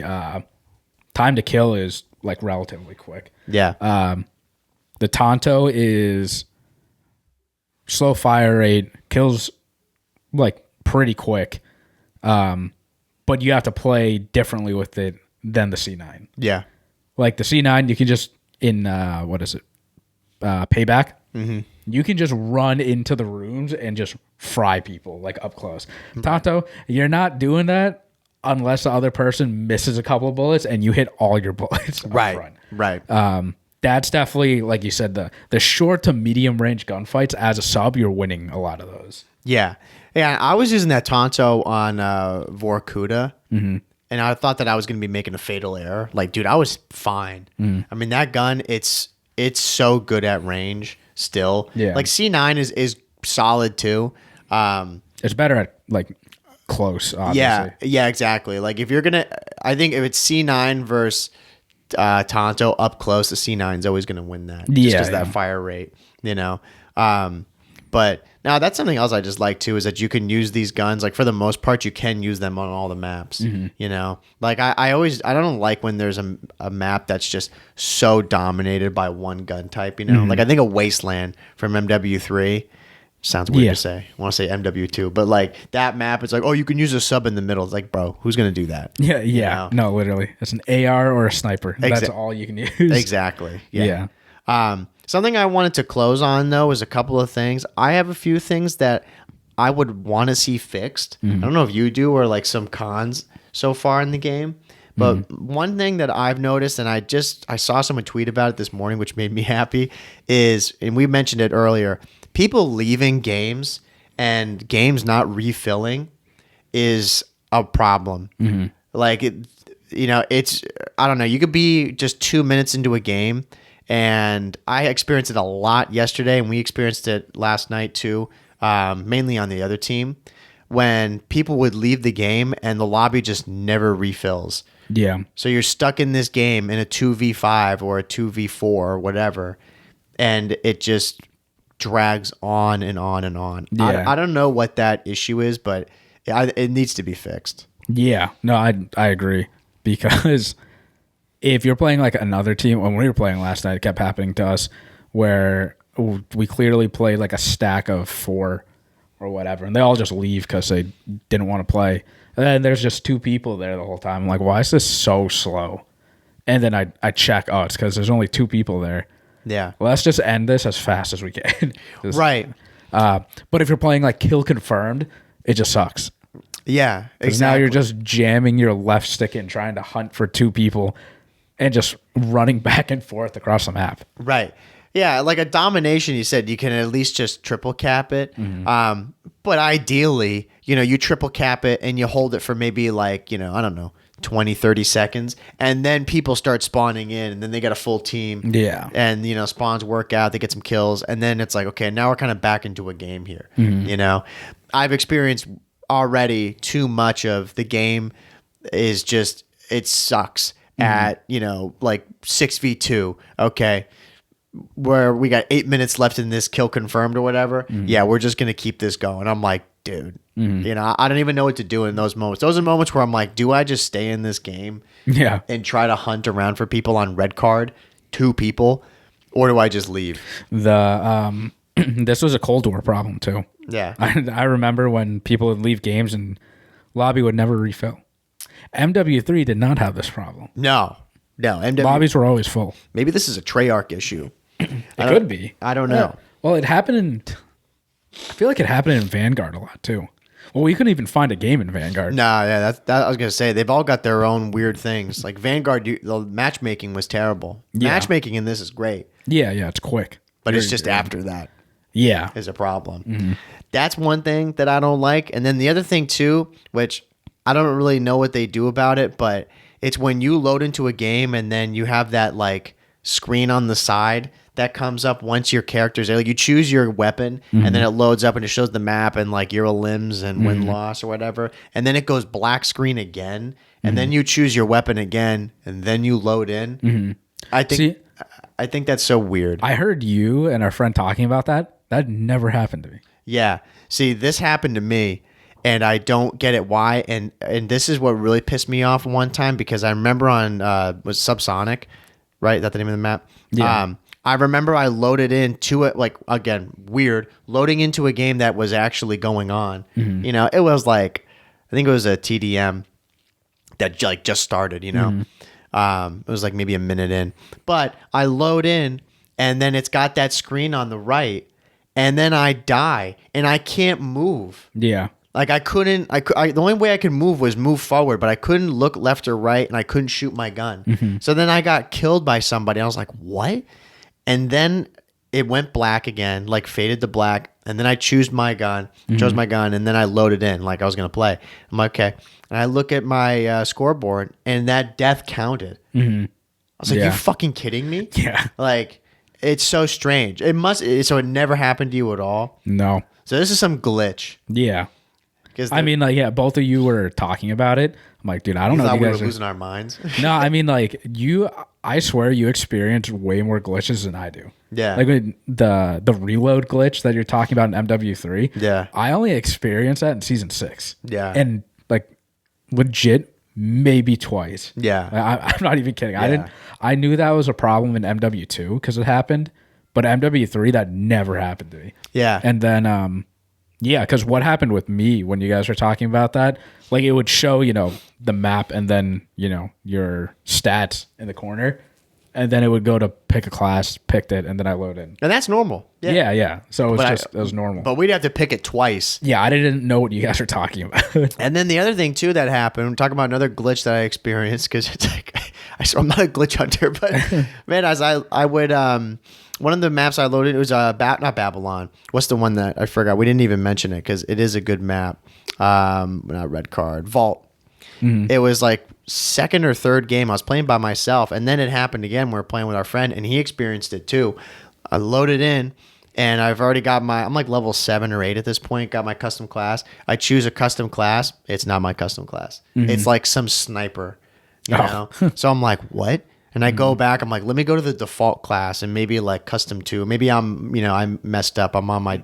time to kill is like relatively quick. Yeah. The Tonto is slow fire rate, kills like pretty quick, but you have to play differently with it than the C9. Yeah. Like the C9, you can just Payback. You can just run into the rooms and just fry people like up close. Tonto, you're not doing that unless the other person misses a couple of bullets and you hit all your bullets up front. Right. That's definitely, like you said, the short to medium range gunfights as a sub, you're winning a lot of those. Yeah. Yeah, I was using that Tonto on Vorkuta, and I thought that I was going to be making a fatal error. Like, dude, I was fine. I mean, that gun, it's so good at range still. Yeah. Like, C9 is solid, too. It's better at, like, close, obviously. Yeah, exactly. Like, if you're going to... I think if it's C9 versus... Tonto up close, the C9 is always going to win that. Just because that fire rate, you know. But Now that's something else I just like too, is that you can use these guns. Like for the most part, you can use them on all the maps. You know, like I don't like when there's a map that's just so dominated by one gun type. You know, like I think a Wasteland from MW3. Sounds weird to say. I want to say MW2, but like that map, it's like, oh, you can use a sub in the middle. It's like, bro, who's gonna do that? Yeah. You know? No, literally, it's an AR or a sniper. That's all you can use. Exactly. Yeah. Something I wanted to close on though is a couple of things. I have a few things that I would want to see fixed. I don't know if you do, or like some cons so far in the game. But one thing that I've noticed, and I saw someone tweet about it this morning, which made me happy, is, and we mentioned it earlier, people leaving games and games not refilling is a problem. Like, it's, I don't know, you could be just 2 minutes into a game, and I experienced it a lot yesterday, and we experienced it last night too, mainly on the other team, when people would leave the game and the lobby just never refills. Yeah. So you're stuck in this game in a 2v5 or a 2v4 or whatever, and it just drags on and on and on. Yeah. I don't know what that issue is, but it needs to be fixed. Yeah. No, I agree, because if you're playing like another team, when we were playing last night, it kept happening to us where we clearly played like a stack of 4 or whatever, and they all just leave because they didn't want to play. And then there's just 2 people there the whole time. I'm like, why is this so slow? And then I check, oh, it's because there's only 2 people there. Yeah. Let's just end this as fast as we can. Right. But if you're playing like kill confirmed, it just sucks. Yeah, Because now you're just jamming your left stick in, trying to hunt for 2 people and just running back and forth across the map. Right. Yeah, like a domination, you said you can at least just triple cap it. But ideally, you triple cap it and you hold it for maybe like, I don't know, 20, 30 seconds. And then people start spawning in, and then they get a full team. Yeah. And, spawns work out, they get some kills. And then it's like, okay, now we're kind of back into a game here. I've experienced already too much of the game is just, it sucks at, like 6v2. Okay. Where we got 8 minutes left in this kill confirmed or whatever. Yeah, we're just going to keep this going. I'm like, dude, I don't even know what to do in those moments. Those are moments where I'm like, do I just stay in this game and try to hunt around for people on red card, 2 people, or do I just leave? This was a Cold War problem too. Yeah. I remember when people would leave games and lobby would never refill. MW3 did not have this problem. No. Lobbies were always full. Maybe this is a Treyarch issue. It could be. I don't know. Yeah. Well, it happened I feel like it happened in Vanguard a lot too. Well, we couldn't even find a game in Vanguard. Nah, yeah, that I was gonna say they've all got their own weird things. Like Vanguard, the matchmaking was terrible. Yeah. Matchmaking in this is great. Yeah, it's quick. But it's just after that. Yeah. Is a problem. That's one thing that I don't like. And then the other thing too, which I don't really know what they do about it, but it's when you load into a game and then you have that like screen on the side that comes up once your character's there. Like you choose your weapon and then it loads up and it shows the map and like your limbs and win-loss or whatever. And then it goes black screen again. And then you choose your weapon again and then you load in. I think that's so weird. I heard you and our friend talking about that. That never happened to me. Yeah. See, this happened to me. And I don't get it why. And this is what really pissed me off one time, because I remember on was Subsonic, right? Is that the name of the map? Yeah. I remember I loaded into it, like, again, weird, loading into a game that was actually going on. It was like, I think it was a TDM that like just started, it was like maybe a minute in. But I load in and then it's got that screen on the right and then I die and I can't move. Yeah. Like the only way I could move was move forward, but I couldn't look left or right and I couldn't shoot my gun. So then I got killed by somebody. I was like, what? And then it went black again, like faded to black. And then I chose my gun, and then I loaded in like I was going to play. I'm like, okay. And I look at my scoreboard and that death counted. I was like, you fucking kidding me? Yeah. Like, it's so strange. So it never happened to you at all? No. So this is some glitch. Yeah. I mean, like, yeah, both of you were talking about it. I'm like, dude, I don't You know if thought you we guys were are. losing our minds. No, I mean, like, I swear you experience way more glitches than I do. Yeah. Like the reload glitch that you're talking about in MW3. Yeah. I only experienced that in season 6. Yeah. And like legit maybe twice. Yeah. I'm not even kidding. Yeah. I knew that was a problem in MW2 because it happened, but MW3 that never happened to me. Yeah. And then yeah, because what happened with me when you guys were talking about that, like it would show, the map and then, your stats in the corner. And then it would go to pick a class, picked it, and then I load in. And that's normal. Yeah. So it was normal. But we'd have to pick it twice. Yeah, I didn't know what you guys were talking about. And then the other thing too that happened, we're talking about another glitch that I experienced because it's like I'm not a glitch hunter, but man, as I would one of the maps I loaded, it was not Babylon. What's the one that I forgot? We didn't even mention it because it is a good map. Not Red Card, Vault. Mm-hmm. It was like second or third game I was playing by myself, and then it happened again. We were playing with our friend, and he experienced it too. I loaded in, and I've already got I'm like level 7 or 8 at this point. Got my custom class. I choose a custom class. It's not my custom class. Mm-hmm. It's like some sniper, you know. So I'm like, what? And I go back. I'm like, let me go to the default class and maybe like custom 2. Maybe I'm messed up. I'm on my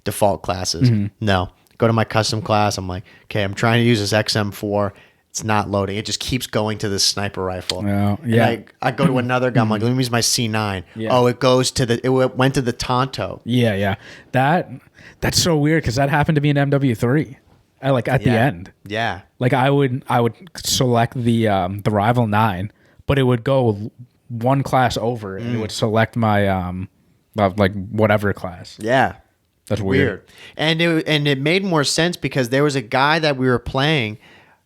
default classes. Mm-hmm. No, go to my custom class. I'm like, okay, I'm trying to use this XM4. It's not loading. It just keeps going to this sniper rifle. Oh, yeah. And I go to another gun. I'm like, let me use my C9. Yeah. Oh, it went to the Tonto. Yeah. That's so weird because that happened to me in MW3. At the end. Yeah. Like I would select the rival 9, but it would go one class over and it would select my like whatever class. Yeah. That's weird. And it made more sense because there was a guy that we were playing.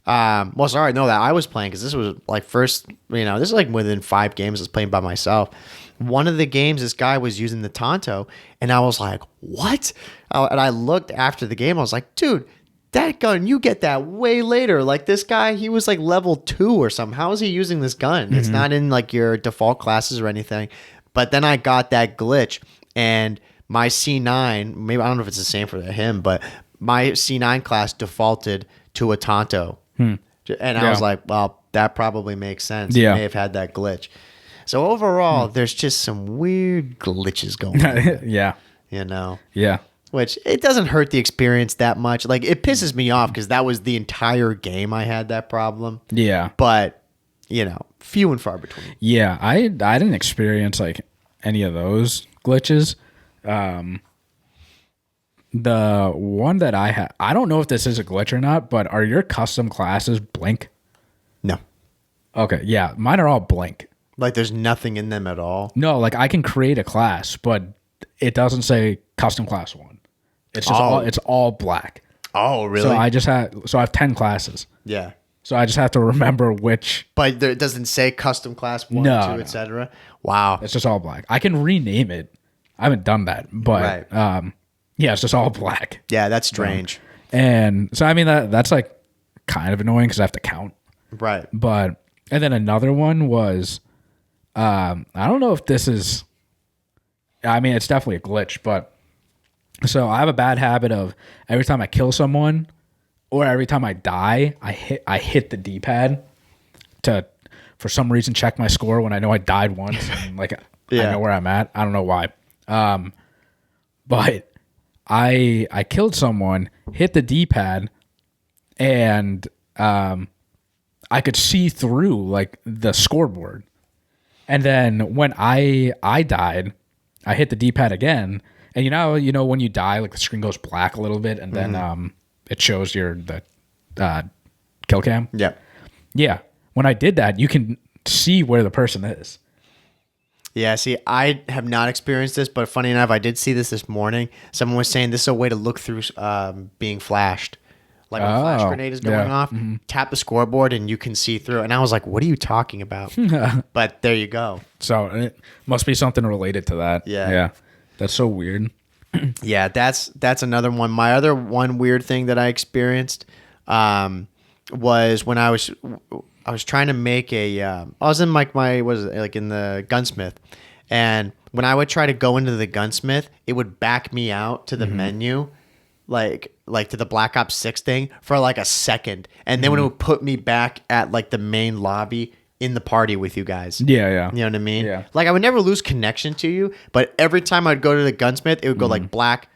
That I was playing because this was like first, this is like within 5 games I was playing by myself. One of the games, this guy was using the Tonto, and I was like, what? And I looked after the game. I was like, dude, that gun, you get that way later. Like this guy, he was like level 2 or something. How is he using this gun? Mm-hmm. It's not in like your default classes or anything. But then I got that glitch, and my C9, maybe I don't know if it's the same for him, but my C9 class defaulted to a Tonto. And I was like, well, that probably makes sense. Yeah. He may have had that glitch. So overall, there's just some weird glitches going on. Yeah. Yeah. Which it doesn't hurt the experience that much. Like it pisses me off because that was the entire game I had that problem. Yeah. But, few and far between. Yeah. I didn't experience like any of those glitches. The one that I had, I don't know if this is a glitch or not, but are your custom classes blink? No. Okay, yeah, mine are all blank. Like there's nothing in them at all? No, like I can create a class, but it doesn't say custom class 1. It's just it's all black. Oh, really? So I have 10 classes. Yeah. So I just have to remember which. But it doesn't say custom class 1, 2, etc. Wow. It's just all black. I can rename it. I haven't done that, but yeah, it's just all black. Yeah, that's strange. And so, I mean, that's like kind of annoying because I have to count. Right. But, and then another one was, I don't know if this is, I mean, it's definitely a glitch, but so I have a bad habit of every time I kill someone or every time I die, I hit the D-pad to, for some reason, check my score when I know I died once. And like, I know where I'm at. I don't know why. But I killed someone, hit the D-pad, and I could see through like the scoreboard. And then when I died, I hit the D-pad again, and you know when you die, like the screen goes black a little bit, and then it shows the kill cam. Yeah, yeah. When I did that, you can see where the person is. Yeah, see, I have not experienced this, but funny enough, I did see this morning. Someone was saying this is a way to look through being flashed. Like when a flash grenade is going off, tap the scoreboard and you can see through. And I was like, what are you talking about? But there you go. So it must be something related to that. Yeah. That's so weird. Yeah, that's another one. My other one weird thing that I experienced was when I was trying to make I was in like in the gunsmith, and when I would try to go into the gunsmith, it would back me out to the menu to the Black Ops 6 thing for like a second, and then when it would put me back at like the main lobby in the party with you guys. Yeah. You know what I mean? Yeah. Like I would never lose connection to you, but every time I'd go to the gunsmith, it would go like Black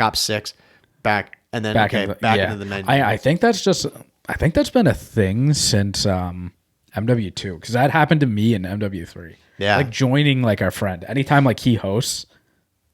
Ops 6, back, and then back into the menu. I think that's been a thing since MW2, because that happened to me in MW3. Yeah. Like joining like our friend. Anytime like he hosts,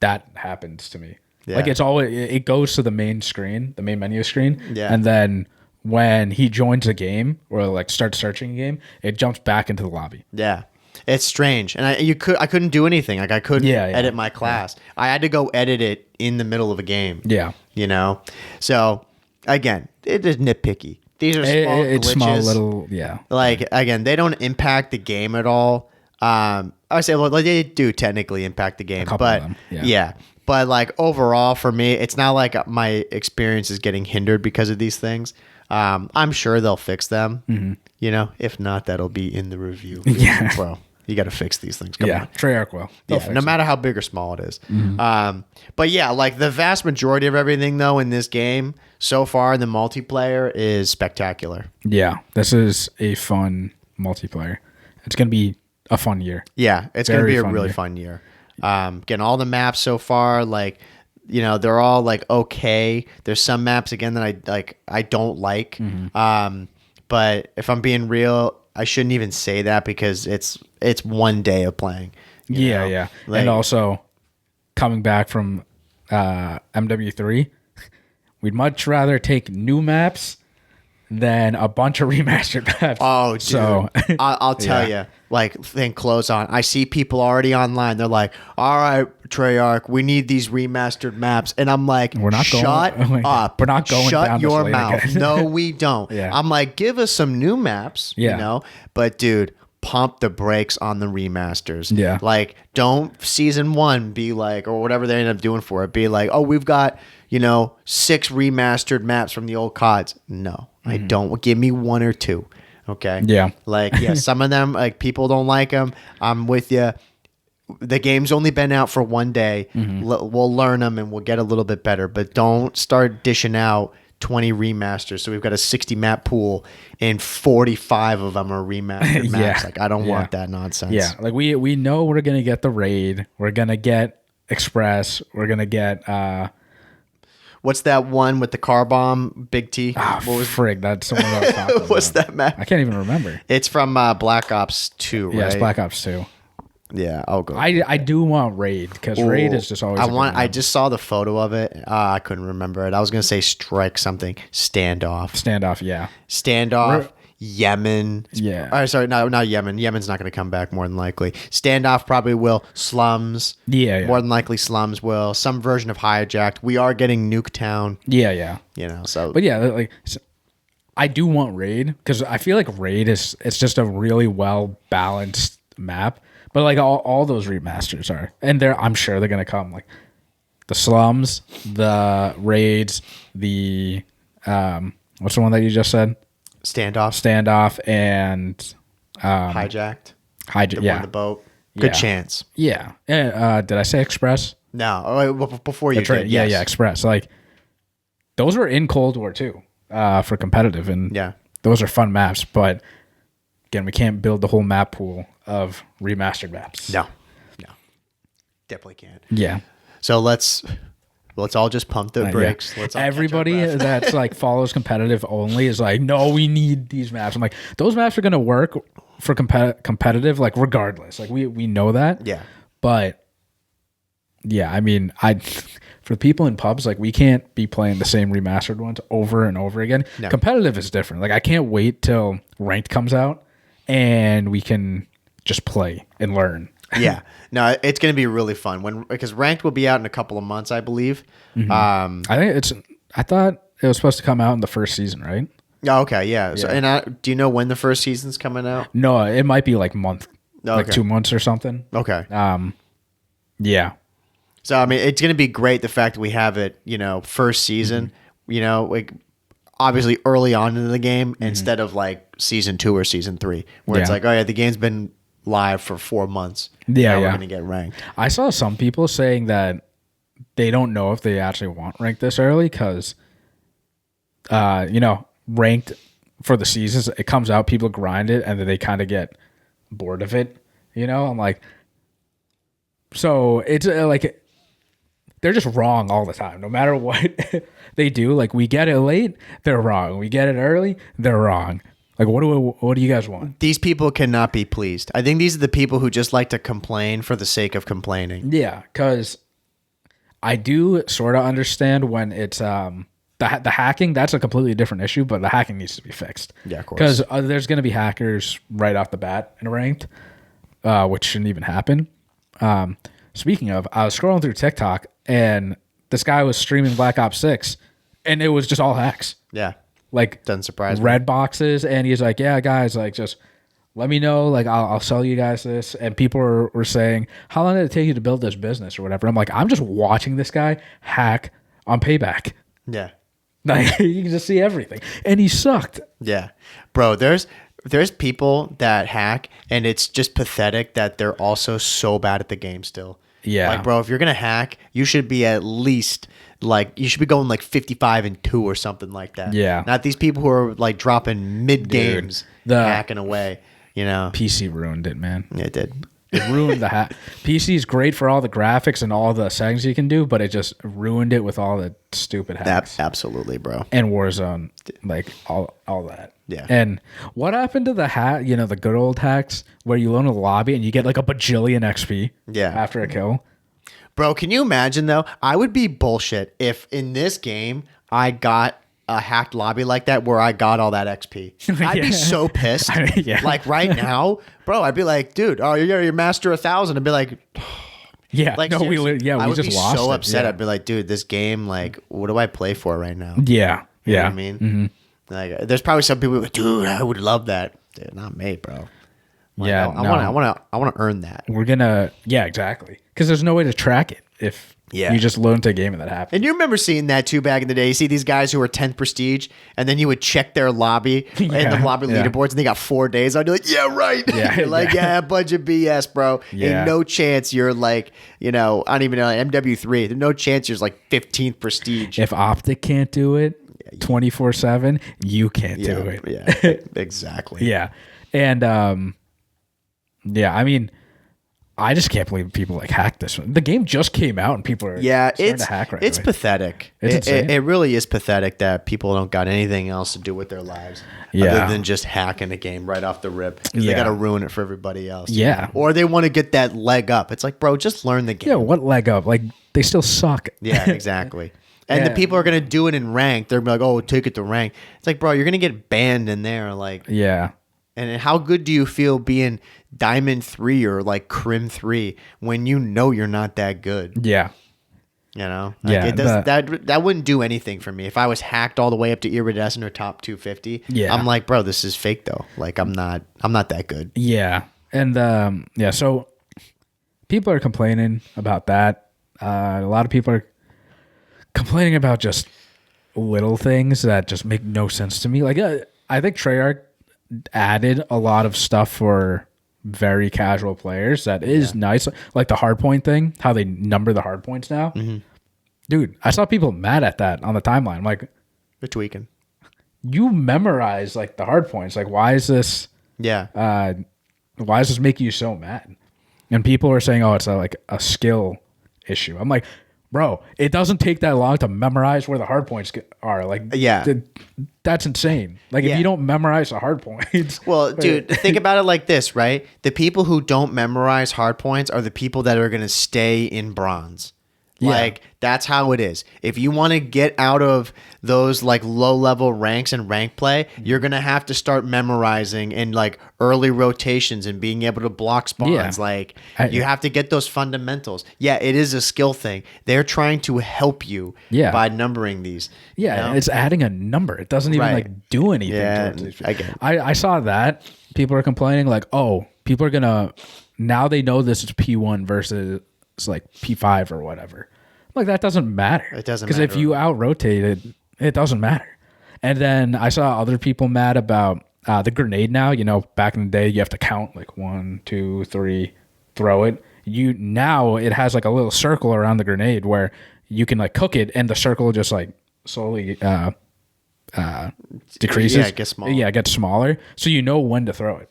that happens to me. Yeah. Like it goes to the main screen, the main menu screen. Yeah. And then when he joins a game or like starts searching a game, it jumps back into the lobby. Yeah. It's strange. And I couldn't do anything. Like I couldn't edit my class. I had to go edit it in the middle of a game. Yeah. You know? So again, it is nitpicky. These are small it's glitches. small little, yeah. Like again, they don't impact the game at all. I would say, well, they do technically impact the game, couple of but them, yeah. But like overall, for me, it's not like my experience is getting hindered because of these things. I'm sure they'll fix them. You know, if not, that'll be in the review. Yeah. Well, you got to fix these things. Come on. Treyarch will. Yeah, no matter how big or small it is. But yeah, like the vast majority of everything though in this game so far, the multiplayer is spectacular. Yeah, this is a fun multiplayer. It's gonna be a fun year. Yeah, it's going to Very be a fun really year. fun year. Getting all the maps so far, like, you know, they're all like okay. There's some maps again that I don't like. But if I'm being real, I shouldn't even say that because it's one day of playing. you know? Yeah. Like, And also coming back from MW3, we'd much rather take new maps than a bunch of remastered maps. oh, dude, So I'll tell you, like, think close on. I see people already online. They're like, "All right, Treyarch, we need these remastered maps," and I'm like, We're not going- shut oh my God. up. We're not going Shut down this your lane mouth. again." No, we don't. Yeah. I'm like, give us some new maps. Yeah. You know, but dude, pump the brakes on the remasters. Yeah. Like, don't season 1 be like, or whatever they end up doing for it, be like, oh, we've got, 6 remastered maps from the old CODs. No, I don't. Give me 1 or 2. Okay. Yeah. Like, yeah, some of them, like, people don't like them. I'm with you. The game's only been out for 1 day. We'll learn them and we'll get a little bit better, but don't start dishing out 20 remasters. So we've got a 60 map pool and 45 of them are remastered maps. Yeah. Like, I don't Yeah. want that nonsense. Yeah, like we know we're gonna get the raid, we're gonna get Express, we're gonna get What's that one with the car bomb, Big T? what was frig? That's the one I was talking about. What's that map? I can't even remember. It's from Black Ops 2, right? Yeah, it's Black Ops 2. Yeah, I'll go. I do want raid because raid Ooh, is just always. I just saw the photo of it. I couldn't remember it. I was gonna say strike something. Standoff. standoff. Yeah, Standoff. Yemen. Yeah. Sorry, no, not Yemen. Yemen's not going to come back more than likely. Standoff probably will. Slums. Yeah. More than likely, Slums will. Some version of Hijacked. We are getting Nuketown. Yeah. So. But yeah, like I do want raid because I feel like raid it's just a really well balanced map. But like all those remasters are, and I'm sure they're gonna come, like the slums, the raids, the what's the one that you just said? Standoff, and Hijacked. Yeah, On the boat. Good Yeah. chance. Yeah. Did I say Express? No. Before you That's right. did, Yeah, yes. Express. Like those were in Cold War too, for competitive, and Yeah. those are fun maps. But again, we can't build the whole map pool of remastered maps. No. Definitely can't. Yeah. So let's all just pump the brakes. Yeah. Let's all catch our Everybody breath. that's like follows competitive only is like, no, we need these maps. I'm like, those maps are gonna work for competitive, like regardless. Like we know that. Yeah. But yeah, I mean, for people in pubs, like we can't be playing the same remastered ones over and over again. No. Competitive is different. Like I can't wait till ranked comes out and we can just play and learn. Yeah. No, it's going to be really fun because ranked will be out in a couple of months, I believe. I thought it was supposed to come out in the first season, right? Oh, okay. Yeah. So, and do you know when the first season's coming out? No, it might be like month, like Okay. 2 months or something. Okay. Yeah. So, I mean, it's going to be great the fact that we have it, first season, like obviously early on in the game instead of like season 2 or season 3, where it's Yeah. like, oh, yeah, the game's been live for 4 months. Yeah, Now we're yeah. going to get ranked. I saw some people saying that they don't know if they actually want ranked this early because, ranked for the seasons, it comes out, people grind it, and then they kind of get bored of it. I'm like, so it's like they're just wrong all the time, no matter what they do. Like, we get it late, they're wrong. We get it early, they're wrong. Like, what do you guys want? These people cannot be pleased. I think these are the people who just like to complain for the sake of complaining. Yeah, because I do sort of understand when it's the hacking. That's a completely different issue, but the hacking needs to be fixed. Yeah, of course. Because there's going to be hackers right off the bat in ranked, which shouldn't even happen. Speaking of, I was scrolling through TikTok, and this guy was streaming Black Ops 6, and it was just all hacks. Yeah. Like, doesn't surprise me. Red boxes, and he's like, yeah, guys, like, just let me know, like, I'll sell you guys this. And people were saying, how long did it take you to build this business or whatever? I'm like, I'm just watching this guy hack on Payback. Yeah. Like, you can just see everything. And he sucked. Yeah. Bro, there's people that hack, and it's just pathetic that they're also so bad at the game still. Yeah. Like, bro, if you're going to hack, you should be at least, like, you should be going like 55-2 or something like that. Yeah. Not these people who are like dropping mid games, hacking away, PC ruined it, man. Yeah, it did. It ruined the hack. PC is great for all the graphics and all the settings you can do, but it just ruined it with all the stupid hacks. Absolutely, bro. And Warzone, like all that. Yeah. And what happened to the hack, the good old hacks where you loan a lobby and you get like a bajillion XP after a kill? Bro, can you imagine though? I would be bullshit if in this game I got a hacked lobby like that where I got all that XP. I'd be so pissed. Like right now, bro, I'd be like, dude, oh, you're master 1,000. I'd be like, yeah, like, no, we I would just be lost so it. upset. Yeah. I'd be like, dude, this game, like, what do I play for right now? Yeah. You know what I mean? Mm-hmm. Like, there's probably some people like, dude, I would love that. Dude, not me, bro. Like, yeah, I want to earn that. We're gonna, exactly, because there's no way to track it if you just load into a game and that happens. And you remember seeing that too back in the day. You see these guys who were 10th prestige, and then you would check their lobby and the lobby leaderboards, and they got 4 days. I'd be like, yeah, right. Yeah, You're like, yeah, bunch of BS, bro. Yeah. Ain't no chance you're like, I don't even know, MW3. There's no chance you're like 15th prestige. If Optic can't do it 24/7, you can't do it. Yeah, exactly. Yeah. And I mean, I just can't believe people like hack this one. The game just came out and people are starting to hack right it's away. pathetic. It really is pathetic that people don't got anything else to do with their lives other than just hacking a game right off the rip. Because they got to ruin it for everybody else. Yeah. Or they want to get that leg up. It's like, bro, just learn the game. Yeah, what leg up? Like, they still suck. Yeah, exactly. And the people are going to do it in rank. They're going to be like, oh, take it to rank. It's like, bro, you're going to get banned in there. Like, yeah. And how good do you feel being Diamond 3 or like Crim 3 when you know you're not that good? Yeah. Like Yeah, it does, that wouldn't do anything for me. If I was hacked all the way up to iridescent or top 250, I'm like, bro, this is fake though. Like I'm not that good. Yeah. And so people are complaining about that. A lot of people are complaining about just little things that just make no sense to me. Like I think Treyarch added a lot of stuff for very casual players that is nice, like the hardpoint thing, how they number the hardpoints now. Dude, I saw people mad at that on the timeline. I'm like, they're tweaking. You memorize like the hardpoints. Like, why is this making you so mad? And people are saying, oh, it's like a skill issue. I'm like, bro, it doesn't take that long to memorize where the hard points are. Like, that's insane. Like, if you don't memorize the hard points. Well, dude, think about it like this, right? The people who don't memorize hard points are the people that are going to stay in bronze. Like, that's how it is. If you want to get out of those like low level ranks and rank play, you're going to have to start memorizing and like early rotations and being able to block spawns. Like you have to get those fundamentals. Yeah, it is a skill thing. They're trying to help you by numbering these. Yeah, it's adding a number. It doesn't even like do anything. Yeah, I get it. I saw that. People are complaining like, oh, people are going to, now they know this is P1 versus like P5 or whatever. Like, that doesn't matter. It doesn't matter. Because if you out-rotate it, it doesn't matter. And then I saw other people mad about the grenade now. Back in the day, you have to count like 1, 2, 3, throw it. now it has like a little circle around the grenade where you can like cook it, and the circle just like slowly decreases. Yeah, it gets smaller. Yeah, it gets smaller, so you know when to throw it.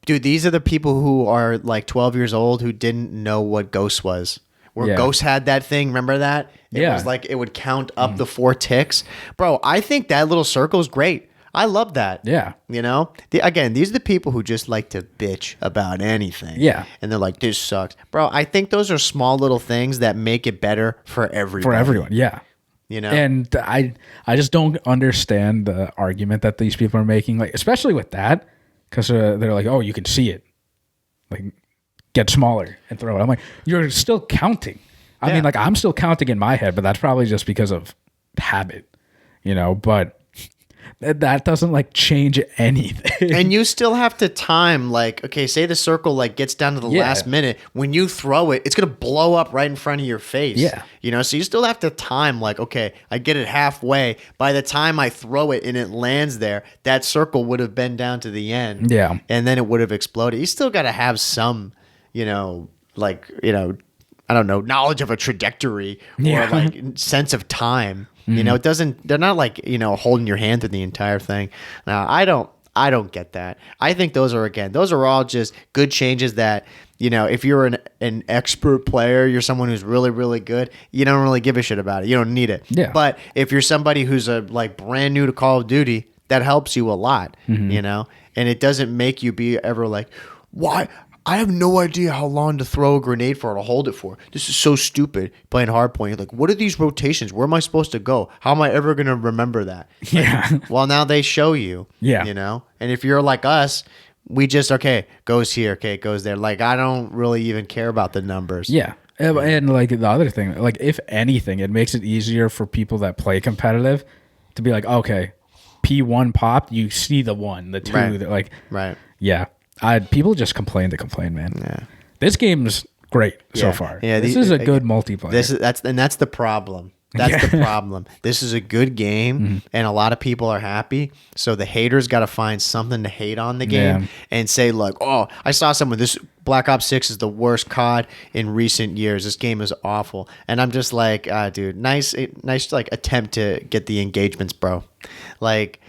Dude, these are the people who are like 12 years old who didn't know what Ghost was. Where Ghost had that thing, remember that? It was like it would count up the 4 ticks. Bro, I think that little circle is great. I love that. Yeah. You know? Again, these are the people who just like to bitch about anything. Yeah. And they're like, this sucks. Bro, I think those are small little things that make it better for everybody. For everyone, yeah. You know? And I just don't understand the argument that these people are making, like especially with that, because they're like, oh, you can see it. Like, get smaller and throw it. I'm like, you're still counting. I mean, like, I'm still counting in my head, but that's probably just because of habit, you know, but that doesn't like change anything. And you still have to time, like, okay, say the circle like gets down to the last minute. When you throw it, it's going to blow up right in front of your face. Yeah. You know, so you still have to time, like, okay, I get it halfway. By the time I throw it and it lands there, that circle would have been down to the end. Yeah. And then it would have exploded. You still got to have some, you know, like, you know, I don't know, knowledge of a trajectory or like sense of time. You know, they're not like, you know, holding your hand through the entire thing. Now, I don't get that. I think those are all just good changes that, you know, if you're an expert player, you're someone who's really, really good, you don't really give a shit about it. You don't need it. Yeah. But if you're somebody who's like brand new to Call of Duty, that helps you a lot, you know, and it doesn't make you be ever like, why? I have no idea how long to throw a grenade for or to hold it for. This is so stupid. Playing hardpoint, you're like, what are these rotations? Where am I supposed to go? How am I ever going to remember that? Yeah. Like, well, now they show you. Yeah. You know? And if you're like us, we just, okay, goes here, okay, it goes there. Like, I don't really even care about the numbers. Yeah. And like the other thing, like if anything, it makes it easier for people that play competitive to be like, okay, P1 popped, you see the 1, the 2, that like, yeah. People just complain to complain, man. Yeah. This game's great so far. Yeah, this is a good multiplayer. That's the problem. That's the problem. This is a good game, and a lot of people are happy. So the haters got to find something to hate on the game and say, like, oh, I saw someone. This Black Ops 6 is the worst COD in recent years. This game is awful, and I'm just like, dude, nice, like attempt to get the engagements, bro. Like,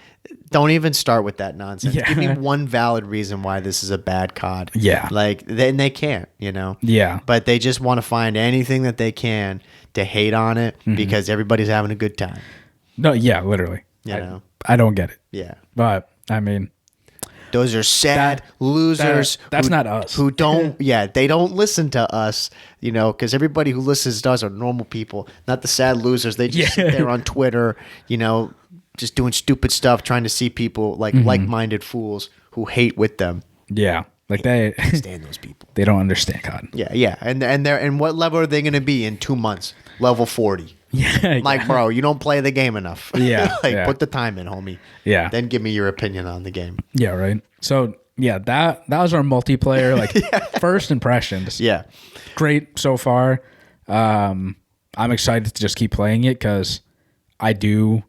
don't even start with that nonsense. Yeah. Give me one valid reason why this is a bad COD. Yeah. Like, then they can't, you know? Yeah. But they just want to find anything that they can to hate on it because everybody's having a good time. No, yeah, literally. You know? I don't get it. Yeah. But, I mean... Those are sad losers. That's not us. Who don't, they don't listen to us, you know, because everybody who listens to us are normal people, not the sad losers. They just sit there on Twitter, you know, just doing stupid stuff, trying to see people like like-minded fools who hate with them. Yeah, like they stand those people. They don't understand COD. Yeah, and what level are they going to be in 2 months? Level 40. Yeah, like, bro, you don't play the game enough. Yeah, put the time in, homie. Yeah, then give me your opinion on the game. Yeah, right. So yeah, that was our multiplayer like first impressions. Yeah, great so far. I'm excited to just keep playing it because I do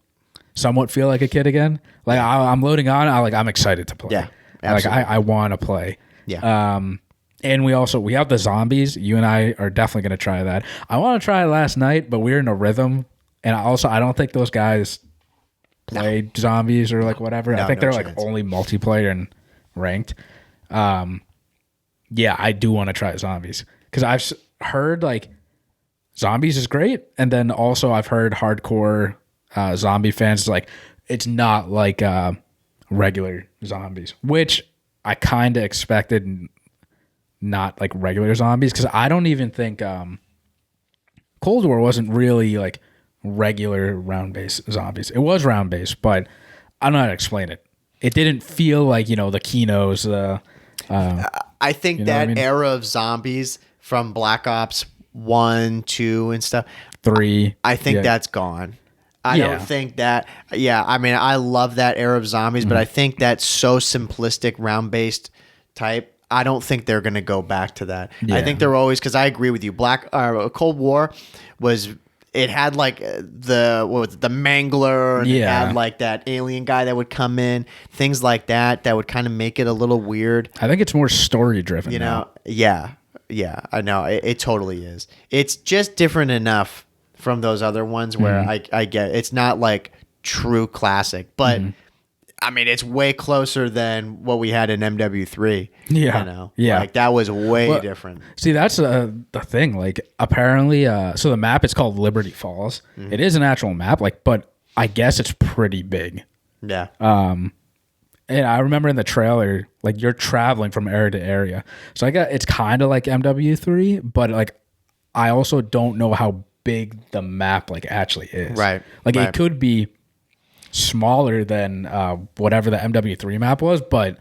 somewhat feel like a kid again. Like I'm loading on. I'm excited to play. Yeah, absolutely. Like I want to play. Yeah. And we have the zombies. You and I are definitely going to try that. I want to try it last night, but we're in a rhythm. And I don't think those guys play zombies or like whatever. I think they're like only multiplayer and ranked. Yeah, I do want to try zombies because I've heard like zombies is great. And then also I've heard hardcore zombie fans like it's not like regular zombies, which I kind of expected. Not like regular zombies because I don't even think Cold War wasn't really like regular round-based zombies. It was round-based, but I don't know how to explain it. It didn't feel like, you know, the Kinos. I think that era of zombies from Black Ops 1, 2, and stuff. 3. I think that's gone. I don't think that. Yeah, I mean, I love that era of zombies, but I think that's so simplistic, round-based type. I don't think they're going to go back to that. Yeah. I think they're always, because I agree with you. Cold War had like the Mangler, and it had like that alien guy that would come in, things like that would kind of make it a little weird. I think it's more story driven. You know, yeah. Yeah, I know. It totally is. It's just different enough from those other ones where I get it's not like true classic, but I mean, it's way closer than what we had in MW3. Yeah. You know? Yeah. Like, that was way different. See, that's the thing. Like, apparently, so the map is called Liberty Falls. It is an actual map, like, but I guess it's pretty big. Yeah. And I remember in the trailer, like, you're traveling from area to area. So it's kind of like MW3, but like, I also don't know how big the map like actually is. Right. Like, it could be smaller than whatever the MW3 map was, but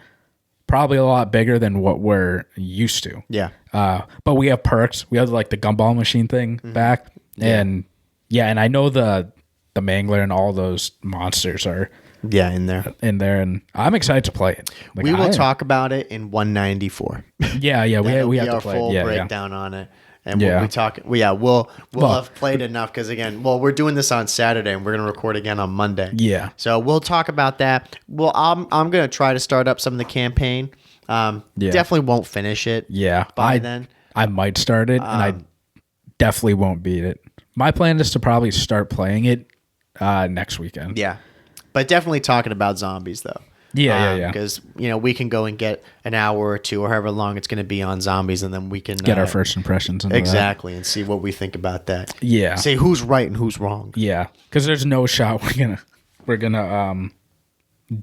probably a lot bigger than what we're used to. Yeah. But we have perks. We have like the gumball machine thing back, and and I know the mangler and all those monsters are in there. and I'm excited to play it. Like, We will talk about it in 194. Yeah, we have to play full it. Yeah, breakdown on it. And we'll be talking. We'll have played enough because again, we're doing this on Saturday and we're gonna record again on Monday. Yeah. So we'll talk about that. Well, I'm gonna try to start up some of the campaign. Definitely won't finish it. Yeah. By then, I might start it, and I definitely won't beat it. My plan is to probably start playing it next weekend. Yeah, but definitely talking about zombies though. Yeah. Because we can go and get an hour or two or however long it's going to be on zombies, and then we can Get our first impressions. Into exactly and see what we think about that. Yeah. Say who's right and who's wrong. Yeah, because there's no shot we're gonna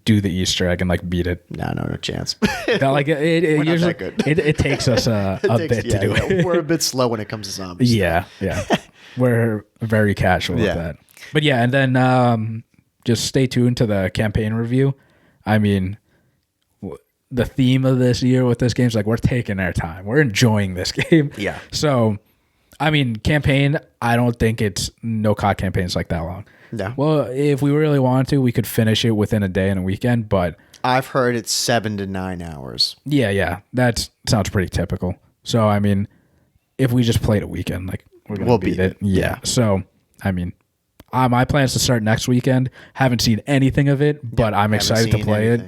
do the Easter egg and like beat it. No chance. Like it We're not usually that good. it takes us a bit to do it. We're a bit slow when it comes to zombies. Yeah. We're very casual with that. But yeah, and then just stay tuned to the campaign review. I mean, the theme of this year with this game is like we're taking our time. We're enjoying this game. Yeah. So, I mean, campaign, I don't think it's no COD campaigns like that long. Yeah. Well, if we really wanted to, we could finish it within a day and a weekend, but I've heard it's 7 to 9 hours. yeah, that sounds pretty typical. So, I mean, if we just played a weekend, like we'll beat it. Yeah. So, I mean, my plan is to start next weekend. Haven't seen anything of it, but I'm excited to play it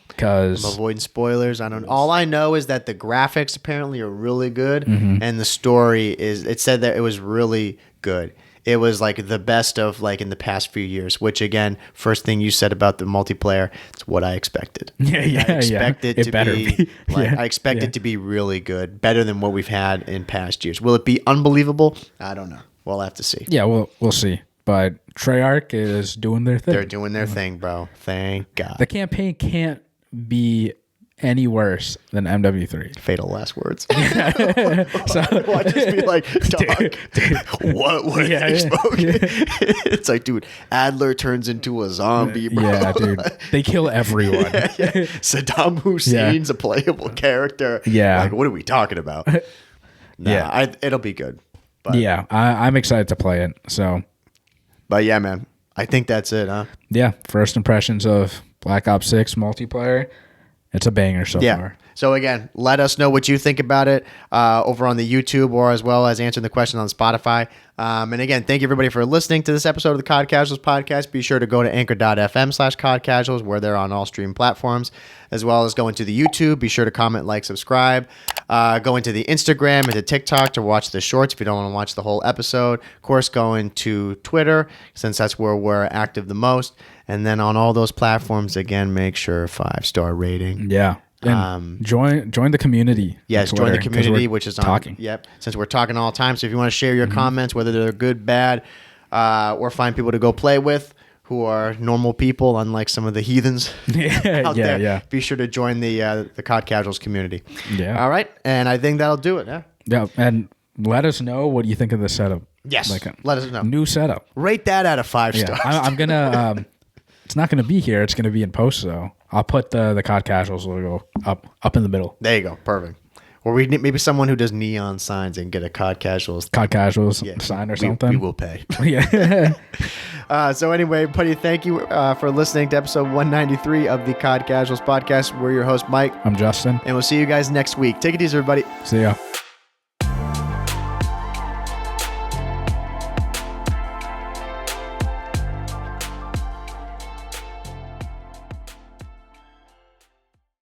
because I'm avoiding spoilers. All I know is that the graphics apparently are really good, and the story is. It said that it was really good. It was like the best of like in the past few years. Which again, first thing you said about the multiplayer, it's what I expected. Yeah. I expect it to better be. Like, I expect it to be really good, better than what we've had in past years. Will it be unbelievable? I don't know. We'll have to see. Yeah, we'll see. But Treyarch is doing their thing. They're doing their thing, bro. Thank God. The campaign can't be any worse than MW3. Fatal last words. So I'll just be like, dog, what were they smoking? It's like, dude, Adler turns into a zombie, bro. Yeah, dude. They kill everyone. Saddam Hussein's a playable character. Yeah. Like, what are we talking about? It'll be good. But, Yeah, I'm excited to play it. So, but yeah, man, I think that's it, huh? yeah, first impressions of Black Ops 6 multiplayer. It's a banger so far. So again, let us know what you think about it over on the YouTube or as well as answering the question on Spotify. And again, thank you everybody for listening to this episode of the COD Casuals podcast. Be sure to go to anchor.fm/COD Casuals where they're on all stream platforms, as well as go into the YouTube. Be sure to comment, like, subscribe. Go into the Instagram and the TikTok to watch the shorts if you don't want to watch the whole episode. Of course, go into Twitter since that's where we're active the most. And then on all those platforms, again, make sure 5-star rating. Yeah. And join the community. Yes, Twitter, join the community, which is on talking. Yep, since we're talking all the time. So if you want to share your comments, whether they're good, bad, or find people to go play with who are normal people, unlike some of the heathens out there, be sure to join the COD Casuals community. Yeah. All right, and I think that'll do it. Yeah. Yeah, and let us know what you think of the setup. Yes, let us know. New setup. Rate that out of 5 stars. I'm gonna. It's not gonna be here. It's gonna be in post though. I'll put the COD Casuals logo up in the middle. There you go. Perfect. Or we need maybe someone who does neon signs and get a COD Casuals sign or something. We will pay. Yeah. So anyway, buddy, thank you for listening to episode 193 of the COD Casuals podcast. We're your host, Mike. I'm Justin. And we'll see you guys next week. Take it easy, everybody. See ya.